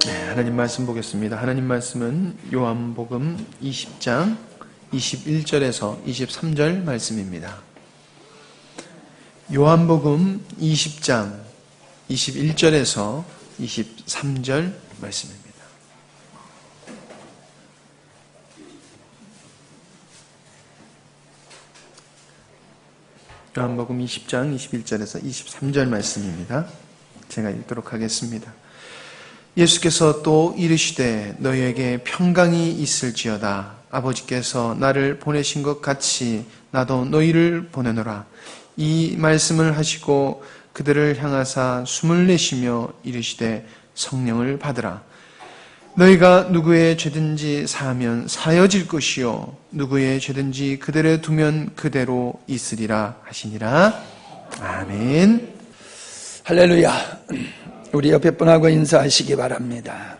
하나님 말씀 보겠습니다. 하나님 말씀은 요한복음 20장 21절에서 23절 말씀입니다. 요한복음 20장 21절에서 23절 말씀입니다. 요한복음 20장 21절에서 23절 말씀입니다. 제가 읽도록 하겠습니다. 예수께서 또 이르시되 너희에게 평강이 있을지어다. 아버지께서 나를 보내신 것 같이 나도 너희를 보내노라. 이 말씀을 하시고 그들을 향하사 숨을 내쉬며 이르시되 성령을 받으라. 너희가 누구의 죄든지 사하면 사여질 것이요 누구의 죄든지 그대로 두면 그대로 있으리라 하시니라. 아멘. 할렐루야. 우리 옆에 분하고 인사하시기 바랍니다.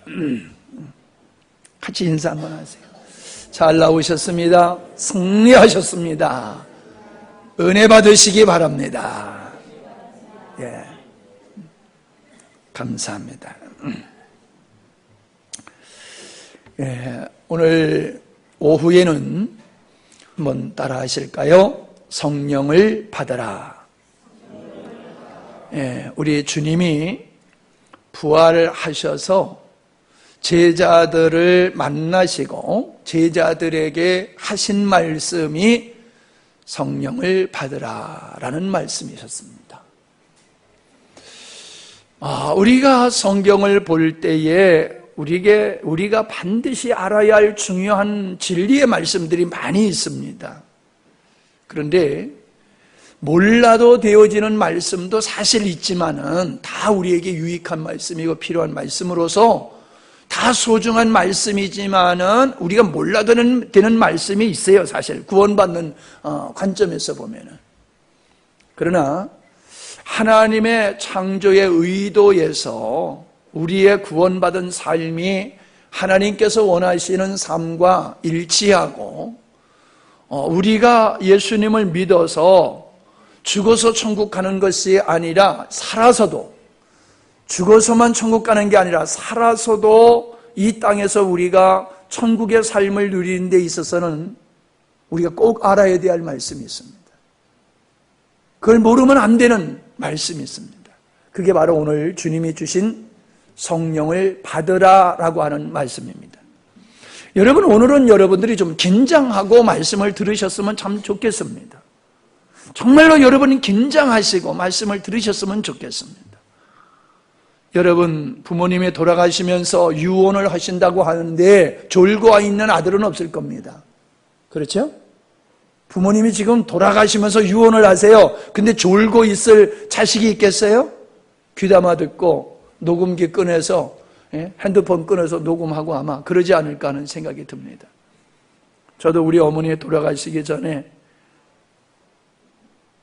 같이 인사 한번 하세요. 잘 나오셨습니다. 승리하셨습니다. 은혜 받으시기 바랍니다. 예, 감사합니다. 예, 오늘 오후에는 한번 따라 하실까요? 성령을 받아라. 예, 우리 주님이 부활하셔서 제자들을 만나시고 제자들에게 하신 말씀이 성령을 받으라라는 말씀이셨습니다. 우리가 성경을 볼 때에 우리가 반드시 알아야 할 중요한 진리의 말씀들이 많이 있습니다. 그런데 몰라도 되어지는 말씀도 사실 있지만은 다 우리에게 유익한 말씀이고 필요한 말씀으로서 다 소중한 말씀이지만은 우리가 몰라도 되는 말씀이 있어요. 사실 구원받는 관점에서 보면은. 그러나 하나님의 창조의 의도에서 우리의 구원받은 삶이 하나님께서 원하시는 삶과 일치하고 우리가 예수님을 믿어서 죽어서 천국 가는 것이 아니라 살아서도, 죽어서만 천국 가는 게 아니라 살아서도 이 땅에서 우리가 천국의 삶을 누리는 데 있어서는 우리가 꼭 알아야 될 말씀이 있습니다. 그걸 모르면 안 되는 말씀이 있습니다. 그게 바로 오늘 주님이 주신 성령을 받으라라고 하는 말씀입니다. 여러분, 오늘은 여러분들이 좀 긴장하고 말씀을 들으셨으면 참 좋겠습니다. 정말로 여러분이 긴장하시고 말씀을 들으셨으면 좋겠습니다. 여러분, 부모님이 돌아가시면서 유언을 하신다고 하는데 졸고 있는 아들은 없을 겁니다. 그렇죠? 부모님이 지금 돌아가시면서 유언을 하세요. 근데 졸고 있을 자식이 있겠어요? 귀담아 듣고 녹음기 꺼내서 핸드폰 꺼내서 녹음하고 아마 그러지 않을까 하는 생각이 듭니다. 저도 우리 어머니 돌아가시기 전에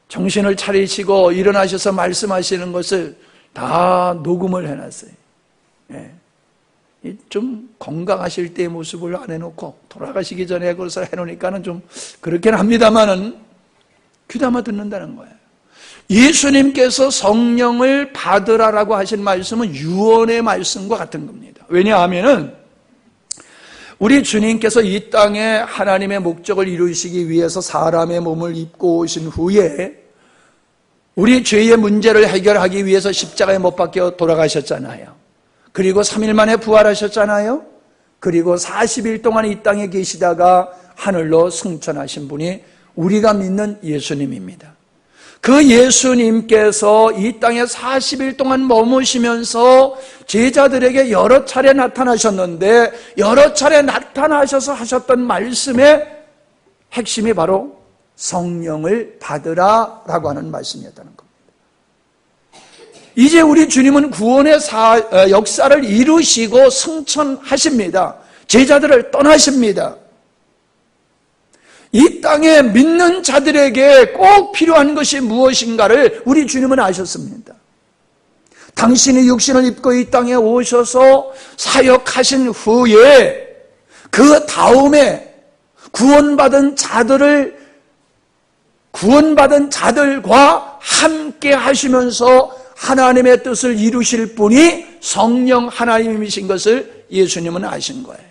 정신을 차리시고 일어나셔서 말씀하시는 것을 다 녹음을 해놨어요. 예. 좀 건강하실 때의 모습을 안 해놓고 돌아가시기 전에 그것을 해놓으니까는 좀 그렇긴 합니다만은 귀담아 듣는다는 거예요. 예수님께서 성령을 받으라라고 하신 말씀은 유언의 말씀과 같은 겁니다. 왜냐하면은 우리 주님께서 이 땅에 하나님의 목적을 이루시기 위해서 사람의 몸을 입고 오신 후에 우리 죄의 문제를 해결하기 위해서 십자가에 못 박혀 돌아가셨잖아요. 그리고 3일 만에 부활하셨잖아요. 그리고 40일 동안 이 땅에 계시다가 하늘로 승천하신 분이 우리가 믿는 예수님입니다. 그 예수님께서 이 땅에 40일 동안 머무시면서 제자들에게 여러 차례 나타나셨는데 여러 차례 나타나셔서 하셨던 말씀의 핵심이 바로 성령을 받으라라고 하는 말씀이었다는 겁니다. 이제 우리 주님은 구원의 역사를 이루시고 승천하십니다. 제자들을 떠나십니다. 이 땅에 믿는 자들에게 꼭 필요한 것이 무엇인가를 우리 주님은 아셨습니다. 당신이 육신을 입고 이 땅에 오셔서 사역하신 후에 그 다음에 구원받은 자들과 함께 하시면서 하나님의 뜻을 이루실 분이 성령 하나님이신 것을 예수님은 아신 거예요.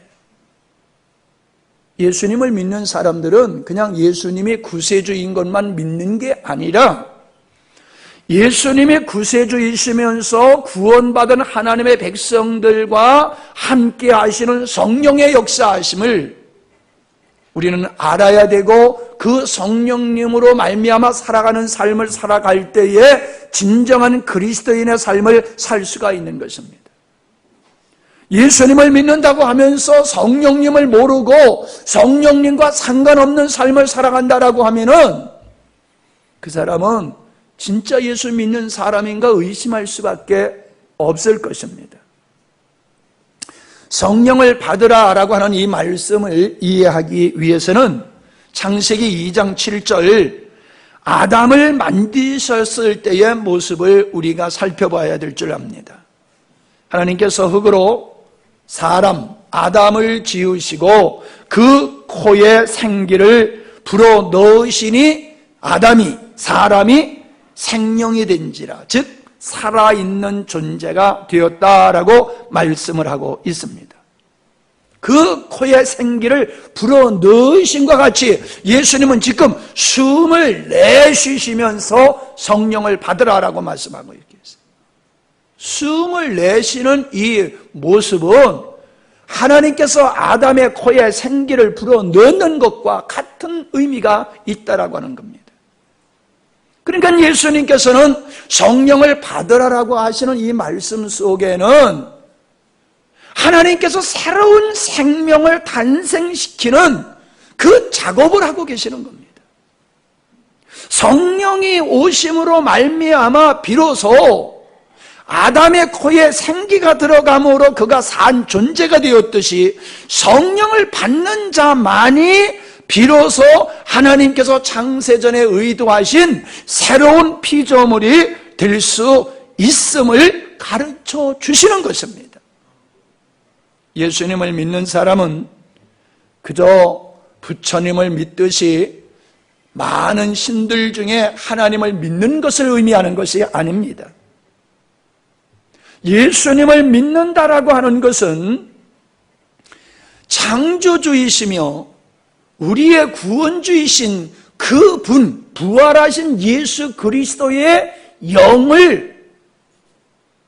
예수님을 믿는 사람들은 그냥 예수님이 구세주인 것만 믿는 게 아니라 예수님이 구세주이시면서 구원받은 하나님의 백성들과 함께 하시는 성령의 역사하심을 우리는 알아야 되고, 그 성령님으로 말미암아 살아가는 삶을 살아갈 때에 진정한 그리스도인의 삶을 살 수가 있는 것입니다. 예수님을 믿는다고 하면서 성령님을 모르고 성령님과 상관없는 삶을 살아간다라고 하면은 그 사람은 진짜 예수 믿는 사람인가 의심할 수밖에 없을 것입니다. 성령을 받으라라고 하는 이 말씀을 이해하기 위해서는 창세기 2장 7절 아담을 만드셨을 때의 모습을 우리가 살펴봐야 될 줄 압니다. 하나님께서 흙으로 사람 아담을 지으시고 그 코에 생기를 불어 넣으시니 아담이 사람이 생명이 된지라, 즉 살아있는 존재가 되었다라고 말씀을 하고 있습니다. 그 코에 생기를 불어 넣으신과 같이 예수님은 지금 숨을 내쉬시면서 성령을 받으라라고 말씀하고 있겠어요. 숨을 내쉬는 이 모습은 하나님께서 아담의 코에 생기를 불어 넣는 것과 같은 의미가 있다라고 하는 겁니다. 그러니까 예수님께서는 성령을 받으라라고 하시는 이 말씀 속에는 하나님께서 새로운 생명을 탄생시키는 그 작업을 하고 계시는 겁니다. 성령이 오심으로 말미암아 비로소 아담의 코에 생기가 들어감으로 그가 산 존재가 되었듯이 성령을 받는 자만이 비로소 하나님께서 창세전에 의도하신 새로운 피조물이 될 수 있음을 가르쳐 주시는 것입니다. 예수님을 믿는 사람은 그저 부처님을 믿듯이 많은 신들 중에 하나님을 믿는 것을 의미하는 것이 아닙니다. 예수님을 믿는다라고 하는 것은 창조주이시며 우리의 구원주이신 그 분, 부활하신 예수 그리스도의 영을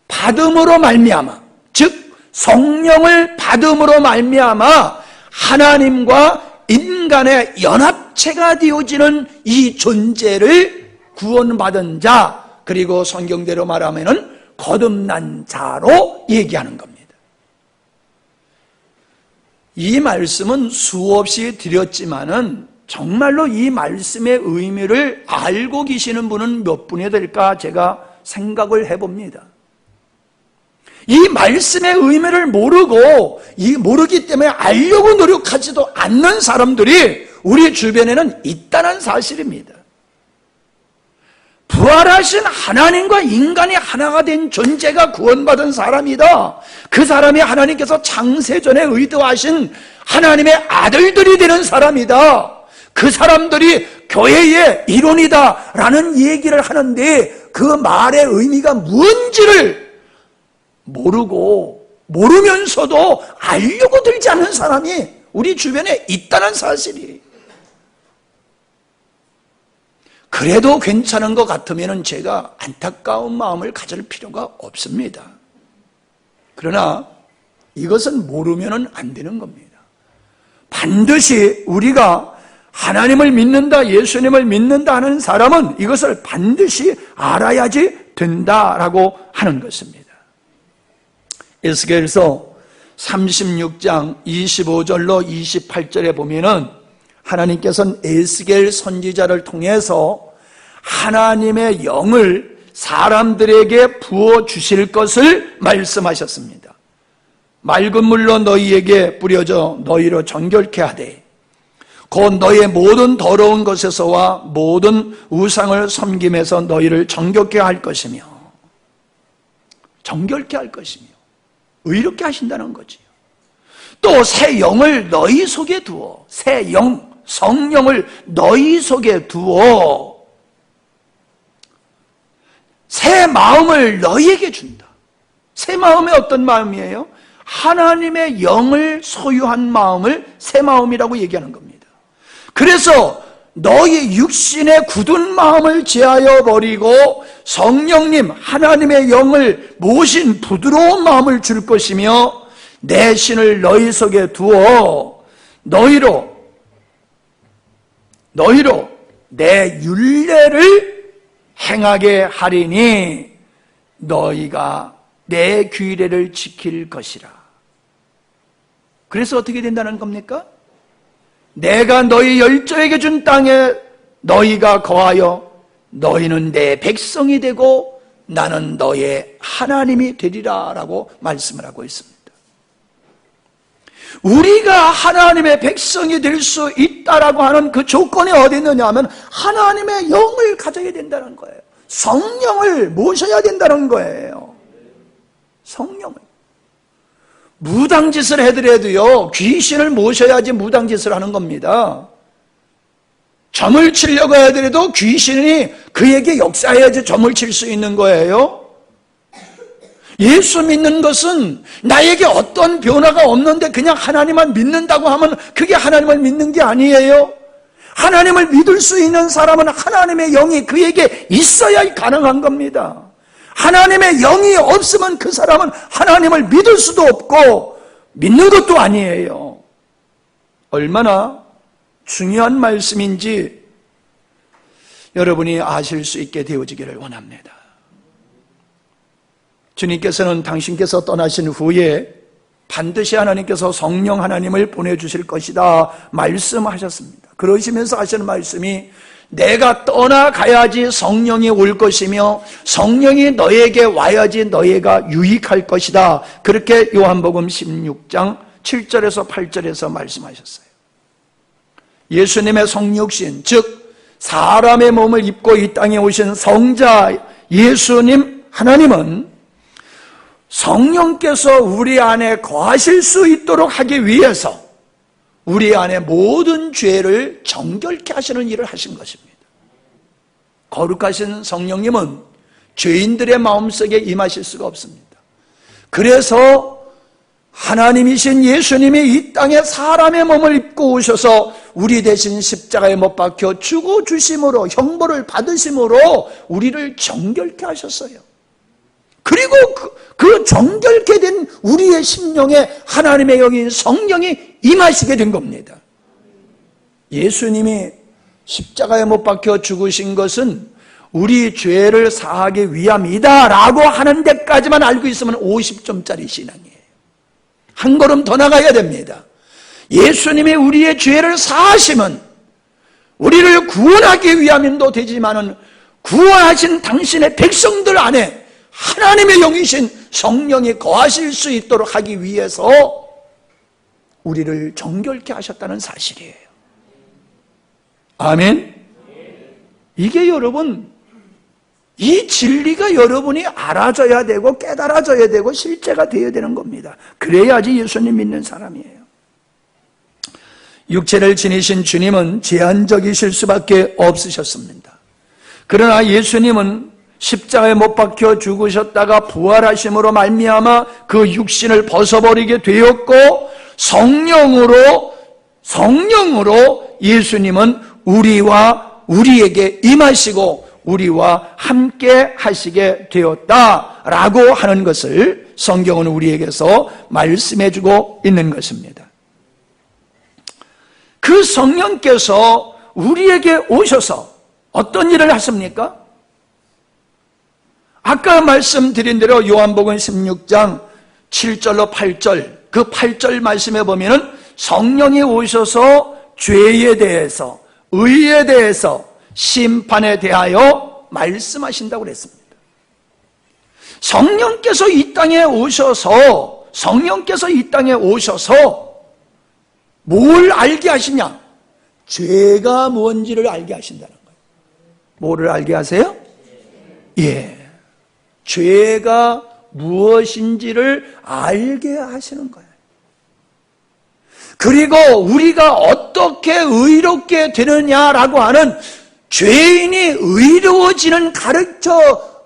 받음으로 말미암아, 즉 성령을 받음으로 말미암아 하나님과 인간의 연합체가 되어지는 이 존재를 구원받은 자, 그리고 성경대로 말하면은 거듭난 자로 얘기하는 겁니다. 이 말씀은 수없이 드렸지만은 정말로 이 말씀의 의미를 알고 계시는 분은 몇 분이 될까 제가 생각을 해봅니다. 이 말씀의 의미를 모르기 때문에 알려고 노력하지도 않는 사람들이 우리 주변에는 있다는 사실입니다. 부활하신 하나님과 인간이 하나가 된 존재가 구원받은 사람이다. 그 사람이 하나님께서 창세전에 의도하신 하나님의 아들들이 되는 사람이다. 그 사람들이 교회의 일원이다 라는 얘기를 하는데 그 말의 의미가 뭔지를 모르면서도 알려고 들지 않는 사람이 우리 주변에 있다는 사실이. 그래도 괜찮은 것 같으면 제가 안타까운 마음을 가질 필요가 없습니다. 그러나 이것은 모르면 안 되는 겁니다. 반드시 우리가 하나님을 믿는다, 예수님을 믿는다 하는 사람은 이것을 반드시 알아야지 된다라고 하는 것입니다. 에스겔서 36장 25절로 28절에 보면은 하나님께서는 에스겔 선지자를 통해서 하나님의 영을 사람들에게 부어주실 것을 말씀하셨습니다. 맑은 물로 너희에게 뿌려져 너희로 정결케 하되 곧 너희의 모든 더러운 것에서와 모든 우상을 섬김에서 너희를 정결케 할 것이며 의롭게 하신다는 거지요. 또 새 영을 너희 속에 두어, 새 영, 성령을 너희 속에 두어 새 마음을 너희에게 준다. 새 마음이 어떤 마음이에요? 하나님의 영을 소유한 마음을 새 마음이라고 얘기하는 겁니다. 그래서 너희 육신의 굳은 마음을 제하여 버리고 성령님 하나님의 영을 모신 부드러운 마음을 줄 것이며 내 신을 너희 속에 두어 너희로 내 율례를 행하게 하리니 너희가 내 규례를 지킬 것이라. 그래서 어떻게 된다는 겁니까? 내가 너희 열조에게 준 땅에 너희가 거하여 너희는 내 백성이 되고 나는 너의 하나님이 되리라 라고 말씀을 하고 있습니다. 우리가 하나님의 백성이 될 수 있다라고 하는 그 조건이 어디 있느냐 하면 하나님의 영을 가져야 된다는 거예요. 성령을 모셔야 된다는 거예요. 성령을. 무당짓을 해더라도요, 귀신을 모셔야지 무당짓을 하는 겁니다. 점을 치려고 하더라도 귀신이 그에게 역사해야지 점을 칠 수 있는 거예요. 예수 믿는 것은 나에게 어떤 변화가 없는데 그냥 하나님만 믿는다고 하면 그게 하나님을 믿는 게 아니에요. 하나님을 믿을 수 있는 사람은 하나님의 영이 그에게 있어야 가능한 겁니다. 하나님의 영이 없으면 그 사람은 하나님을 믿을 수도 없고 믿는 것도 아니에요. 얼마나 중요한 말씀인지 여러분이 아실 수 있게 되어지기를 원합니다. 주님께서는 당신께서 떠나신 후에 반드시 하나님께서 성령 하나님을 보내주실 것이다 말씀하셨습니다. 그러시면서 하시는 말씀이 내가 떠나가야지 성령이 올 것이며 성령이 너에게 와야지 너희가 유익할 것이다. 그렇게 요한복음 16장 7절에서 8절에서 말씀하셨어요. 예수님의 성육신, 즉 사람의 몸을 입고 이 땅에 오신 성자 예수님 하나님은 성령께서 우리 안에 거하실 수 있도록 하기 위해서 우리 안에 모든 죄를 정결케 하시는 일을 하신 것입니다. 거룩하신 성령님은 죄인들의 마음속에 임하실 수가 없습니다. 그래서 하나님이신 예수님이 이 땅에 사람의 몸을 입고 오셔서 우리 대신 십자가에 못 박혀 죽어주심으로 형벌을 받으심으로 우리를 정결케 하셨어요. 그리고 그 정결케 된 우리의 심령에 하나님의 영인 성령이 임하시게 된 겁니다. 예수님이 십자가에 못 박혀 죽으신 것은 우리 죄를 사하기 위함이다 라고 하는 데까지만 알고 있으면 50점짜리 신앙이에요. 한 걸음 더 나가야 됩니다. 예수님이 우리의 죄를 사하시면 우리를 구원하기 위함도 되지만은 구원하신 당신의 백성들 안에 하나님의 영이신 성령이 거하실 수 있도록 하기 위해서 우리를 정결케 하셨다는 사실이에요. 아멘. 이게 여러분, 이 진리가 여러분이 알아져야 되고 깨달아져야 되고 실제가 되어야 되는 겁니다. 그래야지 예수님 믿는 사람이에요. 육체를 지니신 주님은 제한적이실 수밖에 없으셨습니다. 그러나 예수님은 십자가에 못 박혀 죽으셨다가 부활하심으로 말미암아 그 육신을 벗어버리게 되었고 성령으로 예수님은 우리에게 임하시고 우리와 함께 하시게 되었다라고 하는 것을 성경은 우리에게서 말씀해주고 있는 것입니다. 그 성령께서 우리에게 오셔서 어떤 일을 하십니까? 아까 말씀드린 대로 요한복음 16장 7절로 8절, 그 8절 말씀에 보면은 성령이 오셔서 죄에 대해서, 의에 대해서, 심판에 대하여 말씀하신다고 그랬습니다. 성령께서 이 땅에 오셔서 뭘 알게 하시냐? 죄가 뭔지를 알게 하신다는 거예요. 뭐를 알게 하세요? 예. 죄가 무엇인지를 알게 하시는 거예요. 그리고 우리가 어떻게 의롭게 되느냐라고 하는 죄인이 의로워지는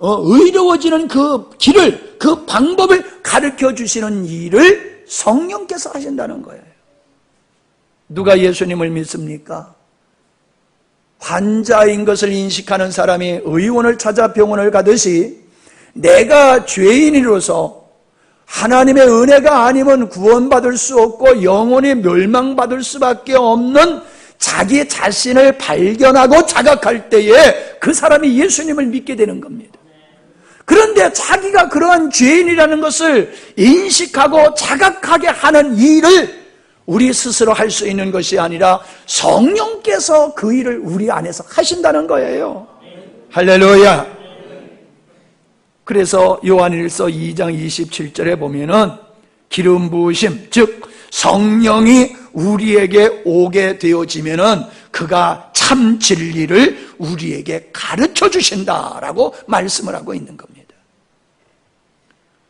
의로워지는 그 길을, 그 방법을 가르쳐 주시는 일을 성령께서 하신다는 거예요. 누가 예수님을 믿습니까? 환자인 것을 인식하는 사람이 의원을 찾아 병원을 가듯이 내가 죄인으로서 하나님의 은혜가 아니면 구원받을 수 없고 영원히 멸망받을 수밖에 없는 자기 자신을 발견하고 자각할 때에 그 사람이 예수님을 믿게 되는 겁니다. 그런데 자기가 그러한 죄인이라는 것을 인식하고 자각하게 하는 일을 우리 스스로 할 수 있는 것이 아니라 성령께서 그 일을 우리 안에서 하신다는 거예요. 할렐루야. 그래서 요한일서 2장 27절에 보면은 기름 부으심, 즉 성령이 우리에게 오게 되어지면은 그가 참 진리를 우리에게 가르쳐 주신다라고 말씀을 하고 있는 겁니다.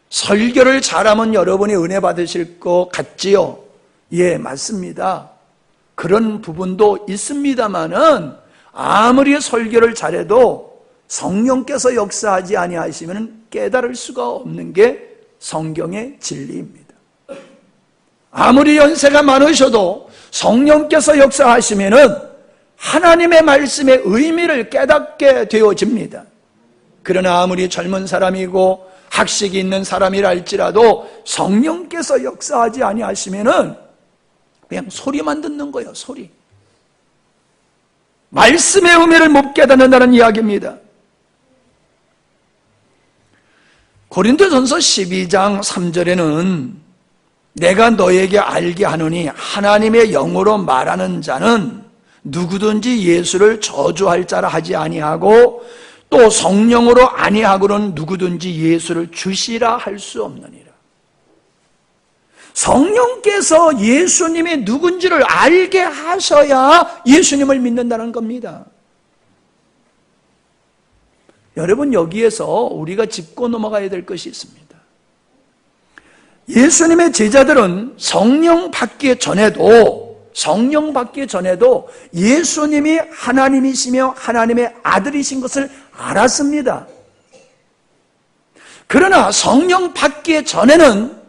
설교를 잘하면 여러분이 은혜 받으실 것 같지요? 예, 맞습니다. 그런 부분도 있습니다만은 아무리 설교를 잘해도 성령께서 역사하지 아니하시면 깨달을 수가 없는 게 성경의 진리입니다. 아무리 연세가 많으셔도 성령께서 역사하시면은 하나님의 말씀의 의미를 깨닫게 되어집니다. 그러나 아무리 젊은 사람이고 학식이 있는 사람이라 할지라도 성령께서 역사하지 아니하시면은 그냥 소리만 듣는 거예요, 소리. 말씀의 의미를 못 깨닫는다는 이야기입니다. 고린도전서 12장 3절에는 내가 너에게 알게 하노니 하나님의 영으로 말하는 자는 누구든지 예수를 저주할 자라 하지 아니하고 또 성령으로 아니하고는 누구든지 예수를 주시라 할 수 없느니라. 성령께서 예수님이 누군지를 알게 하셔야 예수님을 믿는다는 겁니다. 여러분, 여기에서 우리가 짚고 넘어가야 될 것이 있습니다. 예수님의 제자들은 성령 받기 전에도 예수님이 하나님이시며 하나님의 아들이신 것을 알았습니다. 그러나 성령 받기 전에는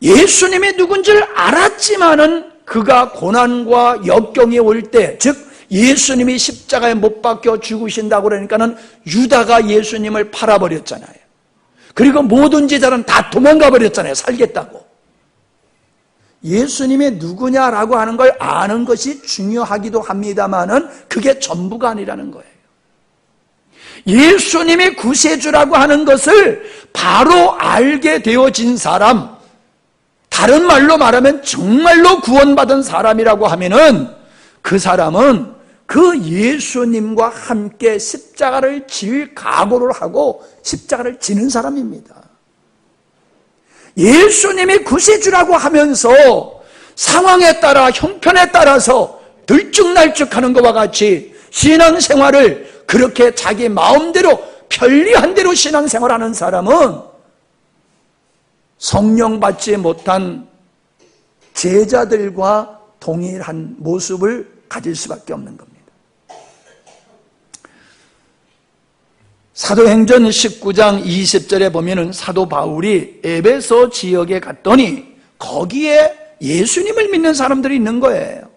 예수님이 누군지를 알았지만은 그가 고난과 역경이 올 때, 즉 예수님이 십자가에 못 박혀 죽으신다고 그러니까는 유다가 예수님을 팔아버렸잖아요. 그리고 모든 제자는 다 도망가 버렸잖아요. 살겠다고. 예수님이 누구냐라고 하는 걸 아는 것이 중요하기도 합니다만은 그게 전부가 아니라는 거예요. 예수님이 구세주라고 하는 것을 바로 알게 되어진 사람, 다른 말로 말하면 정말로 구원받은 사람이라고 하면은 그 사람은 그 예수님과 함께 십자가를 질 각오를 하고 십자가를 지는 사람입니다. 예수님이 구세주라고 하면서 상황에 따라 형편에 따라서 들쭉날쭉하는 것과 같이 신앙생활을 그렇게 자기 마음대로 편리한 대로 신앙생활하는 사람은 성령 받지 못한 제자들과 동일한 모습을 가질 수밖에 없는 겁니다. 사도행전 19장 20절에 보면은 사도 바울이 에베소 지역에 갔더니 거기에 예수님을 믿는 사람들이 있는 거예요.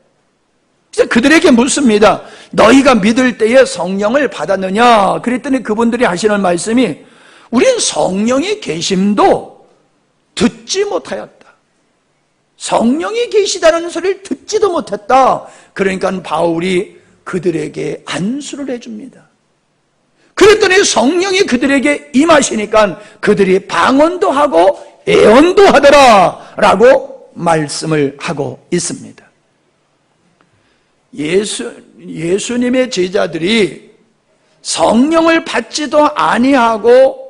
그래서 그들에게 묻습니다. 너희가 믿을 때에 성령을 받았느냐? 그랬더니 그분들이 하시는 말씀이 우린 성령이 계심도 듣지 못하였다. 성령이 계시다는 소리를 듣지도 못했다. 그러니까 바울이 그들에게 안수를 해줍니다. 그랬더니 성령이 그들에게 임하시니까 그들이 방언도 하고 애언도 하더라 라고 말씀을 하고 있습니다. 예수님의 제자들이 성령을 받지도 아니하고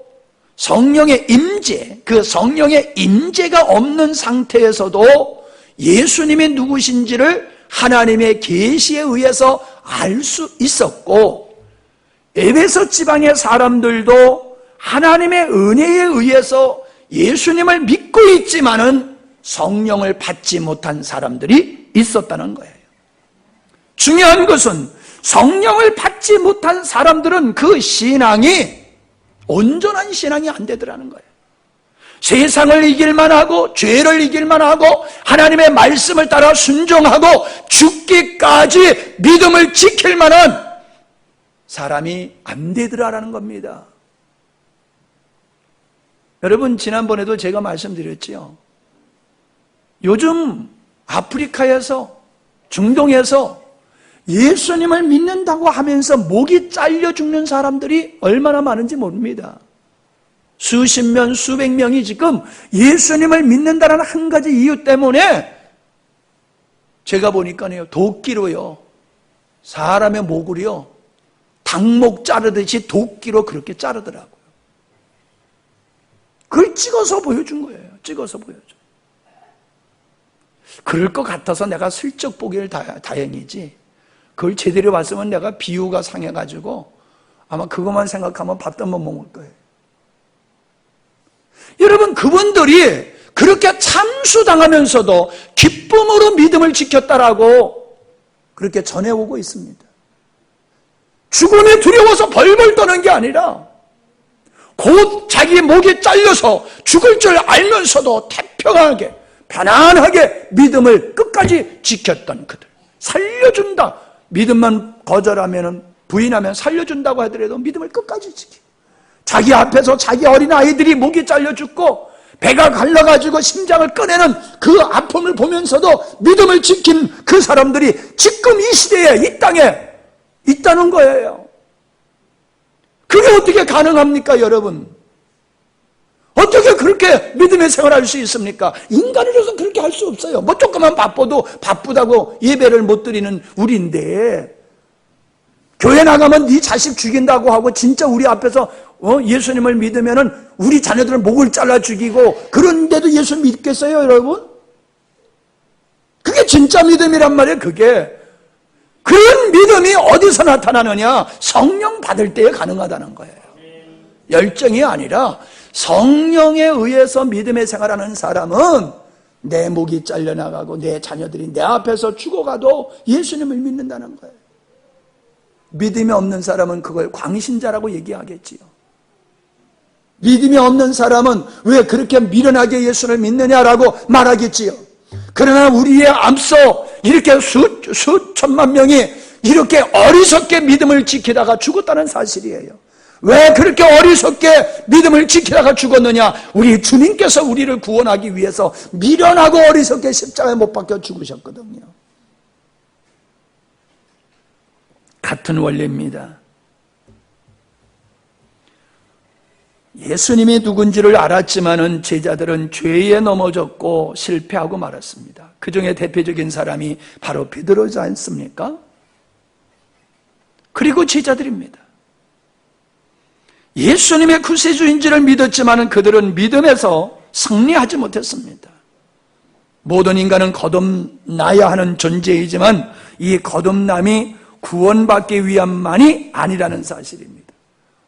성령의 임재, 그 성령의 임재가 없는 상태에서도 예수님이 누구신지를 하나님의 계시에 의해서 알 수 있었고, 에베소 지방의 사람들도 하나님의 은혜에 의해서 예수님을 믿고 있지만은 성령을 받지 못한 사람들이 있었다는 거예요. 중요한 것은 성령을 받지 못한 사람들은 그 신앙이 온전한 신앙이 안 되더라는 거예요. 세상을 이길만 하고 죄를 이길만 하고 하나님의 말씀을 따라 순종하고 죽기까지 믿음을 지킬 만한 사람이 안 되더라라는 겁니다. 여러분, 지난번에도 제가 말씀드렸지요. 요즘 아프리카에서, 중동에서 예수님을 믿는다고 하면서 목이 잘려 죽는 사람들이 얼마나 많은지 모릅니다. 수십 명, 수백 명이 지금 예수님을 믿는다는 한 가지 이유 때문에 제가 보니까요, 도끼로요, 사람의 목을요, 닭목 자르듯이 도끼로 그렇게 자르더라고요. 그걸 찍어서 보여준 거예요. 찍어서 보여줘. 그럴 것 같아서 내가 슬쩍 보기를 다행이지, 그걸 제대로 봤으면 내가 비유가 상해가지고 아마 그것만 생각하면 밥도 한번 먹을 거예요. 여러분, 그분들이 그렇게 참수당하면서도 기쁨으로 믿음을 지켰다라고 그렇게 전해오고 있습니다. 죽음이 두려워서 벌벌 떠는 게 아니라 곧 자기 목이 잘려서 죽을 줄 알면서도 태평하게 편안하게 믿음을 끝까지 지켰던 그들. 살려준다. 믿음만 거절하면, 부인하면 살려준다고 하더라도 믿음을 끝까지 지키. 자기 앞에서 자기 어린 아이들이 목이 잘려 죽고 배가 갈라가지고 심장을 꺼내는 그 아픔을 보면서도 믿음을 지킨 그 사람들이 지금 이 시대에, 이 땅에 있다는 거예요. 그게 어떻게 가능합니까, 여러분? 어떻게 그렇게 믿음의 생활을 할 수 있습니까? 인간으로서 그렇게 할 수 없어요. 뭐 조금만 바빠도 바쁘다고 예배를 못 드리는 우리인데, 교회 나가면 네 자식 죽인다고 하고 진짜 우리 앞에서 예수님을 믿으면은 우리 자녀들은 목을 잘라 죽이고, 그런데도 예수 믿겠어요, 여러분? 그게 진짜 믿음이란 말이에요. 그게 그런 믿음이 어디서 나타나느냐? 성령 받을 때에 가능하다는 거예요. 열정이 아니라 성령에 의해서 믿음의 생활하는 사람은 내 목이 잘려나가고 내 자녀들이 내 앞에서 죽어가도 예수님을 믿는다는 거예요. 믿음이 없는 사람은 그걸 광신자라고 얘기하겠지요. 믿음이 없는 사람은 왜 그렇게 미련하게 예수를 믿느냐라고 말하겠지요. 그러나 우리의 앞서 이렇게 수천만 명이 이렇게 어리석게 믿음을 지키다가 죽었다는 사실이에요. 왜 그렇게 어리석게 믿음을 지키다가 죽었느냐? 우리 주님께서 우리를 구원하기 위해서 미련하고 어리석게 십자가에 못 박혀 죽으셨거든요. 같은 원리입니다. 예수님이 누군지를 알았지만은 제자들은 죄에 넘어졌고 실패하고 말았습니다. 그 중에 대표적인 사람이 바로 베드로지 않습니까? 그리고 제자들입니다. 예수님의 구세주인지를 믿었지만은 그들은 믿음에서 승리하지 못했습니다. 모든 인간은 거듭나야 하는 존재이지만 이 거듭남이 구원받기 위함만이 아니라는 사실입니다.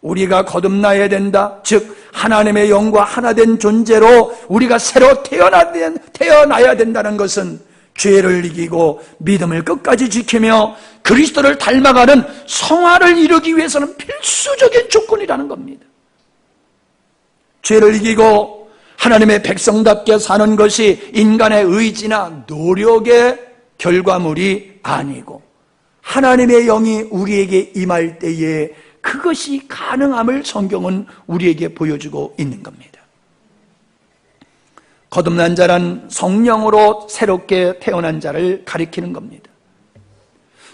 우리가 거듭나야 된다. 즉 하나님의 영과 하나 된 존재로 우리가 새로 태어나야 된다는 것은 죄를 이기고 믿음을 끝까지 지키며 그리스도를 닮아가는 성화를 이루기 위해서는 필수적인 조건이라는 겁니다. 죄를 이기고 하나님의 백성답게 사는 것이 인간의 의지나 노력의 결과물이 아니고 하나님의 영이 우리에게 임할 때에 그것이 가능함을 성경은 우리에게 보여주고 있는 겁니다. 거듭난 자란 성령으로 새롭게 태어난 자를 가리키는 겁니다.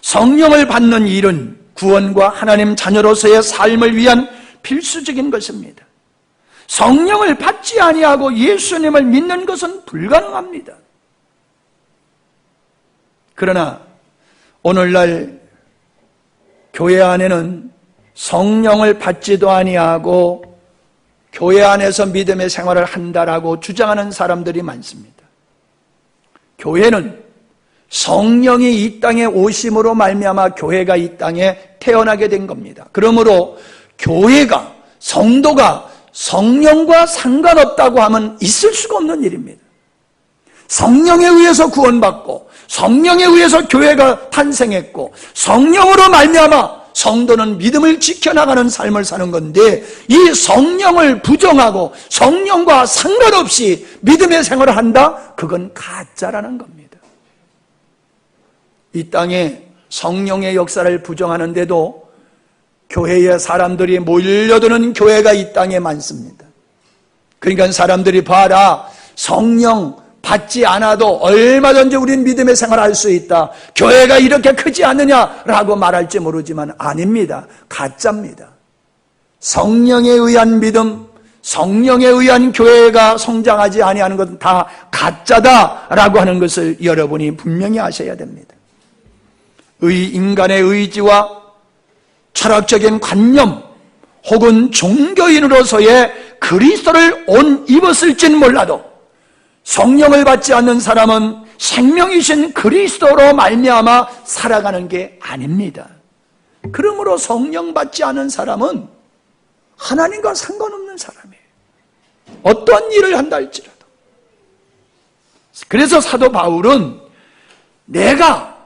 성령을 받는 일은 구원과 하나님 자녀로서의 삶을 위한 필수적인 것입니다. 성령을 받지 아니하고 예수님을 믿는 것은 불가능합니다. 그러나 오늘날 교회 안에는 성령을 받지도 아니하고 교회 안에서 믿음의 생활을 한다라고 주장하는 사람들이 많습니다. 교회는 성령이 이 땅에 오심으로 말미암아 교회가 이 땅에 태어나게 된 겁니다. 그러므로 교회가, 성도가 성령과 상관없다고 하면 있을 수가 없는 일입니다. 성령에 의해서 구원받고 성령에 의해서 교회가 탄생했고 성령으로 말미암아 성도는 믿음을 지켜나가는 삶을 사는 건데, 이 성령을 부정하고 성령과 상관없이 믿음의 생활을 한다? 그건 가짜라는 겁니다. 이 땅에 성령의 역사를 부정하는데도 교회에 사람들이 몰려드는 교회가 이 땅에 많습니다. 그러니까 사람들이 봐라, 성령 받지 않아도 얼마든지 우린 믿음의 생활을 할 수 있다. 교회가 이렇게 크지 않느냐라고 말할지 모르지만 아닙니다. 가짜입니다. 성령에 의한 믿음, 성령에 의한 교회가 성장하지 아니하는 것은 다 가짜다라고 하는 것을 여러분이 분명히 아셔야 됩니다. 인간의 의지와 철학적인 관념 혹은 종교인으로서의 그리스도를 옷 입었을지는 몰라도 성령을 받지 않는 사람은 생명이신 그리스도로 말미암아 살아가는 게 아닙니다. 그러므로 성령 받지 않은 사람은 하나님과 상관없는 사람이에요. 어떤 일을 한다 할지라도. 그래서 사도 바울은 내가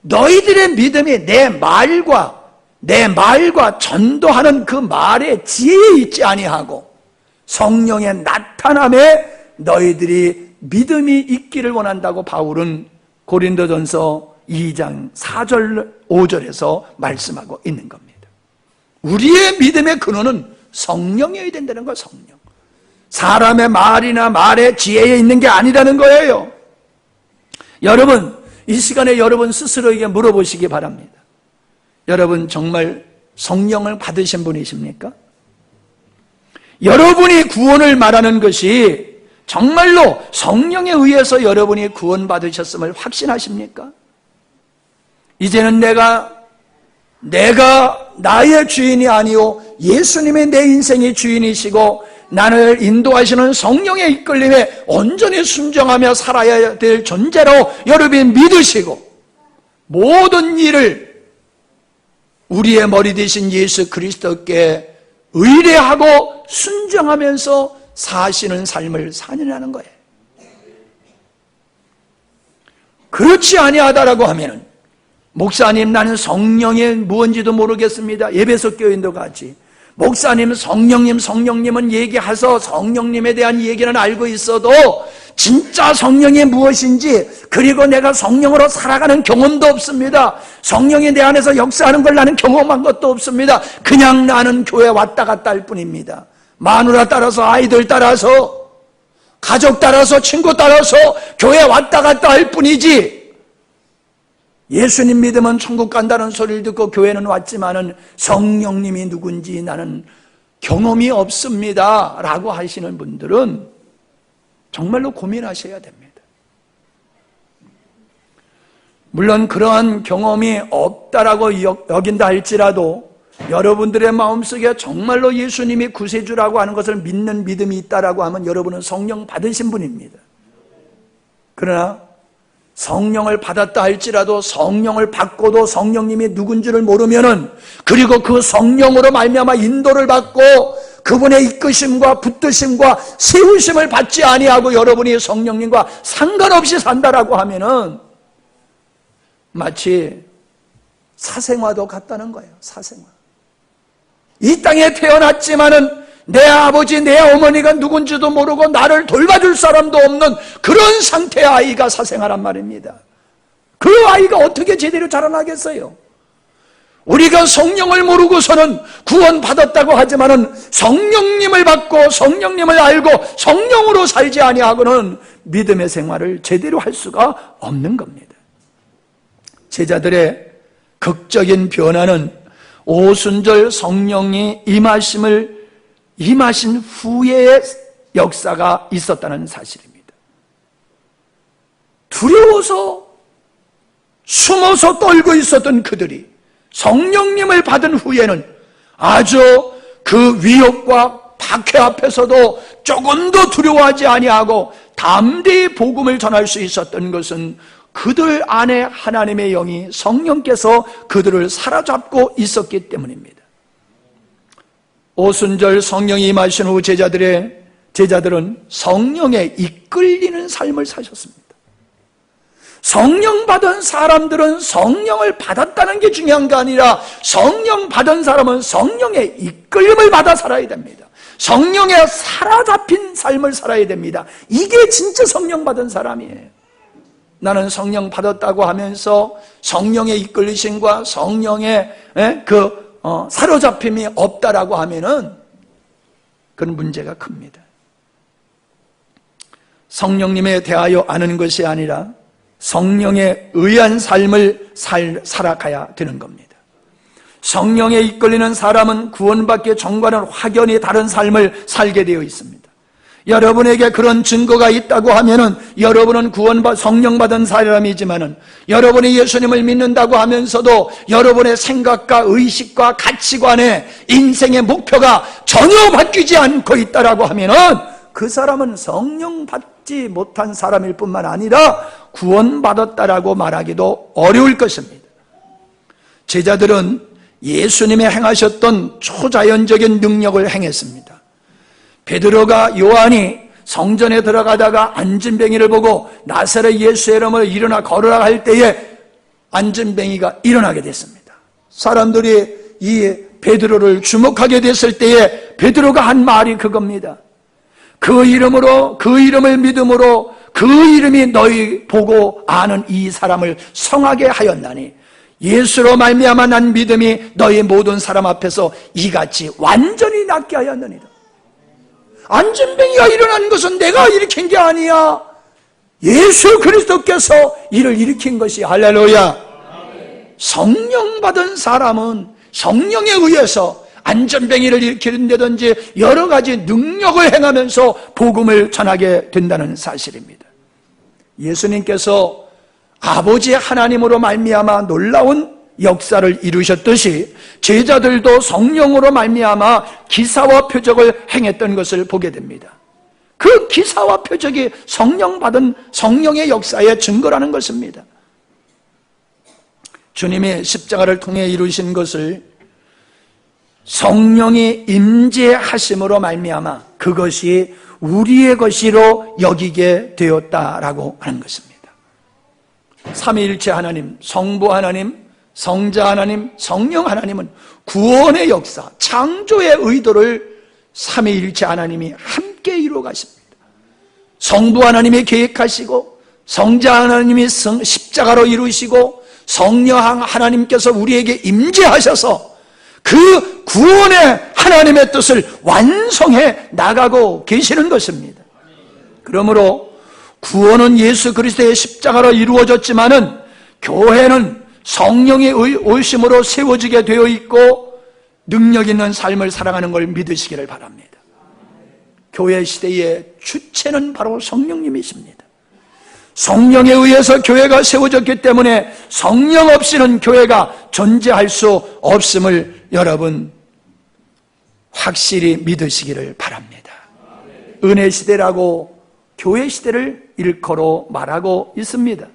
너희들의 믿음이 내 말과 전도하는 그 말에 지혜에 있지 아니하고 성령의 나타남에 너희들이 믿음이 있기를 원한다고 바울은 고린도전서 2장 4절 5절에서 말씀하고 있는 겁니다. 우리의 믿음의 근원은 성령이어야 된다는 거예요. 성령. 사람의 말이나 말의 지혜에 있는 게 아니라는 거예요. 여러분, 이 시간에 여러분 스스로에게 물어보시기 바랍니다. 여러분 정말 성령을 받으신 분이십니까? 여러분이 구원을 말하는 것이 정말로 성령에 의해서 여러분이 구원받으셨음을 확신하십니까? 이제는 내가 나의 주인이 아니오 예수님의 내 인생의 주인이시고 나를 인도하시는 성령의 이끌림에 온전히 순종하며 살아야 될 존재로 여러분이 믿으시고 모든 일을 우리의 머리 되신 예수 그리스도께 의뢰하고 순종하면서 사시는 삶을 사느냐는 거예요. 그렇지 아니하다라고 하면은 목사님 나는 성령이 무언지도 모르겠습니다. 에베소 교인도 같이 목사님 성령님은 얘기해서 성령님에 대한 얘기는 알고 있어도 진짜 성령이 무엇인지 그리고 내가 성령으로 살아가는 경험도 없습니다. 성령이 내 안에서 역사하는 걸 나는 경험한 것도 없습니다. 그냥 나는 교회 왔다 갔다 할 뿐입니다. 마누라 따라서 아이들 따라서 가족 따라서 친구 따라서 교회 왔다 갔다 할 뿐이지 예수님 믿으면 천국 간다는 소리를 듣고 교회는 왔지만은 성령님이 누군지 나는 경험이 없습니다 라고 하시는 분들은 정말로 고민하셔야 됩니다. 물론 그러한 경험이 없다라고 여긴다 할지라도 여러분들의 마음속에 정말로 예수님이 구세주라고 하는 것을 믿는 믿음이 있다라고 하면 여러분은 성령 받으신 분입니다. 그러나 성령을 받았다 할지라도 성령을 받고도 성령님이 누군지를 모르면은 그리고 그 성령으로 말미암아 인도를 받고 그분의 이끄심과 붙드심과 세우심을 받지 아니하고 여러분이 성령님과 상관없이 산다라고 하면은 마치 사생화도 같다는 거예요. 사생화. 이 땅에 태어났지만은 내 아버지, 내 어머니가 누군지도 모르고 나를 돌봐줄 사람도 없는 그런 상태의 아이가 사생아란 말입니다. 그 아이가 어떻게 제대로 자라나겠어요? 우리가 성령을 모르고서는 구원받았다고 하지만은 성령님을 받고 성령님을 알고 성령으로 살지 아니하고는 믿음의 생활을 제대로 할 수가 없는 겁니다. 제자들의 극적인 변화는 오순절 성령이 임하신 후의 역사가 있었다는 사실입니다. 두려워서 숨어서 떨고 있었던 그들이 성령님을 받은 후에는 아주 그 위협과 박해 앞에서도 조금도 두려워하지 아니하고 담대히 복음을 전할 수 있었던 것은 그들 안에 하나님의 영이 성령께서 그들을 사로잡고 있었기 때문입니다. 오순절 성령이 임하신 후 제자들은 성령에 이끌리는 삶을 사셨습니다. 성령 받은 사람들은 성령을 받았다는 게 중요한 게 아니라 성령 받은 사람은 성령의 이끌림을 받아 살아야 됩니다. 성령에 사로잡힌 삶을 살아야 됩니다. 이게 진짜 성령 받은 사람이에요. 나는 성령 받았다고 하면서 성령의 이끌리심과 성령의 사로잡힘이 없다라고 하면은 그건 문제가 큽니다. 성령님에 대하여 아는 것이 아니라 성령에 의한 삶을 살아가야 되는 겁니다. 성령에 이끌리는 사람은 구원받기에 정과는 확연히 다른 삶을 살게 되어 있습니다. 여러분에게 그런 증거가 있다고 하면은 여러분은 성령 받은 사람이지만은 여러분이 예수님을 믿는다고 하면서도 여러분의 생각과 의식과 가치관에 인생의 목표가 전혀 바뀌지 않고 있다라고 하면은 그 사람은 성령 받지 못한 사람일 뿐만 아니라 구원받았다라고 말하기도 어려울 것입니다. 제자들은 예수님이 행하셨던 초자연적인 능력을 행했습니다. 베드로가 요한이 성전에 들어가다가 안진뱅이를 보고 나사렛 예수의 이름으로 일어나 걸으라 할 때에 안진뱅이가 일어나게 됐습니다. 사람들이 이 베드로를 주목하게 됐을 때에 베드로가 한 말이 그겁니다. 그 이름으로, 그 이름을 믿음으로 그 이름이 너희 보고 아는 이 사람을 성하게 하였나니 예수로 말미암아 난 믿음이 너희 모든 사람 앞에서 이같이 완전히 낫게 하였느니라. 안진뱅이가 일어난 것은 내가 일으킨 게 아니야. 예수 그리스도께서 이를 일으킨 것이. 할렐루야. 성령 받은 사람은 성령에 의해서 안전뱅이를 일으키는다든지 여러 가지 능력을 행하면서 복음을 전하게 된다는 사실입니다. 예수님께서 아버지 하나님으로 말미암아 놀라운 역사를 이루셨듯이 제자들도 성령으로 말미암아 기사와 표적을 행했던 것을 보게 됩니다. 그 기사와 표적이 성령 받은 성령의 역사의 증거라는 것입니다. 주님이 십자가를 통해 이루신 것을 성령이 임재하심으로 말미암아 그것이 우리의 것이로 여기게 되었다라고 하는 것입니다. 삼위일체 하나님, 성부 하나님, 성자 하나님, 성령 하나님은 구원의 역사, 창조의 의도를 삼위일체 하나님이 함께 이루어 가십니다. 성부 하나님이 계획하시고 성자 하나님이 십자가로 이루시고 성령 하나님께서 우리에게 임재하셔서 그 구원의 하나님의 뜻을 완성해 나가고 계시는 것입니다. 그러므로 구원은 예수 그리스도의 십자가로 이루어졌지만은 교회는 성령의 오심으로 세워지게 되어 있고 능력 있는 삶을 살아가는 걸 믿으시기를 바랍니다. 교회 시대의 주체는 바로 성령님이십니다. 성령에 의해서 교회가 세워졌기 때문에 성령 없이는 교회가 존재할 수 없음을 여러분 확실히 믿으시기를 바랍니다. 은혜 시대라고 교회 시대를 일컬어 말하고 있습니다.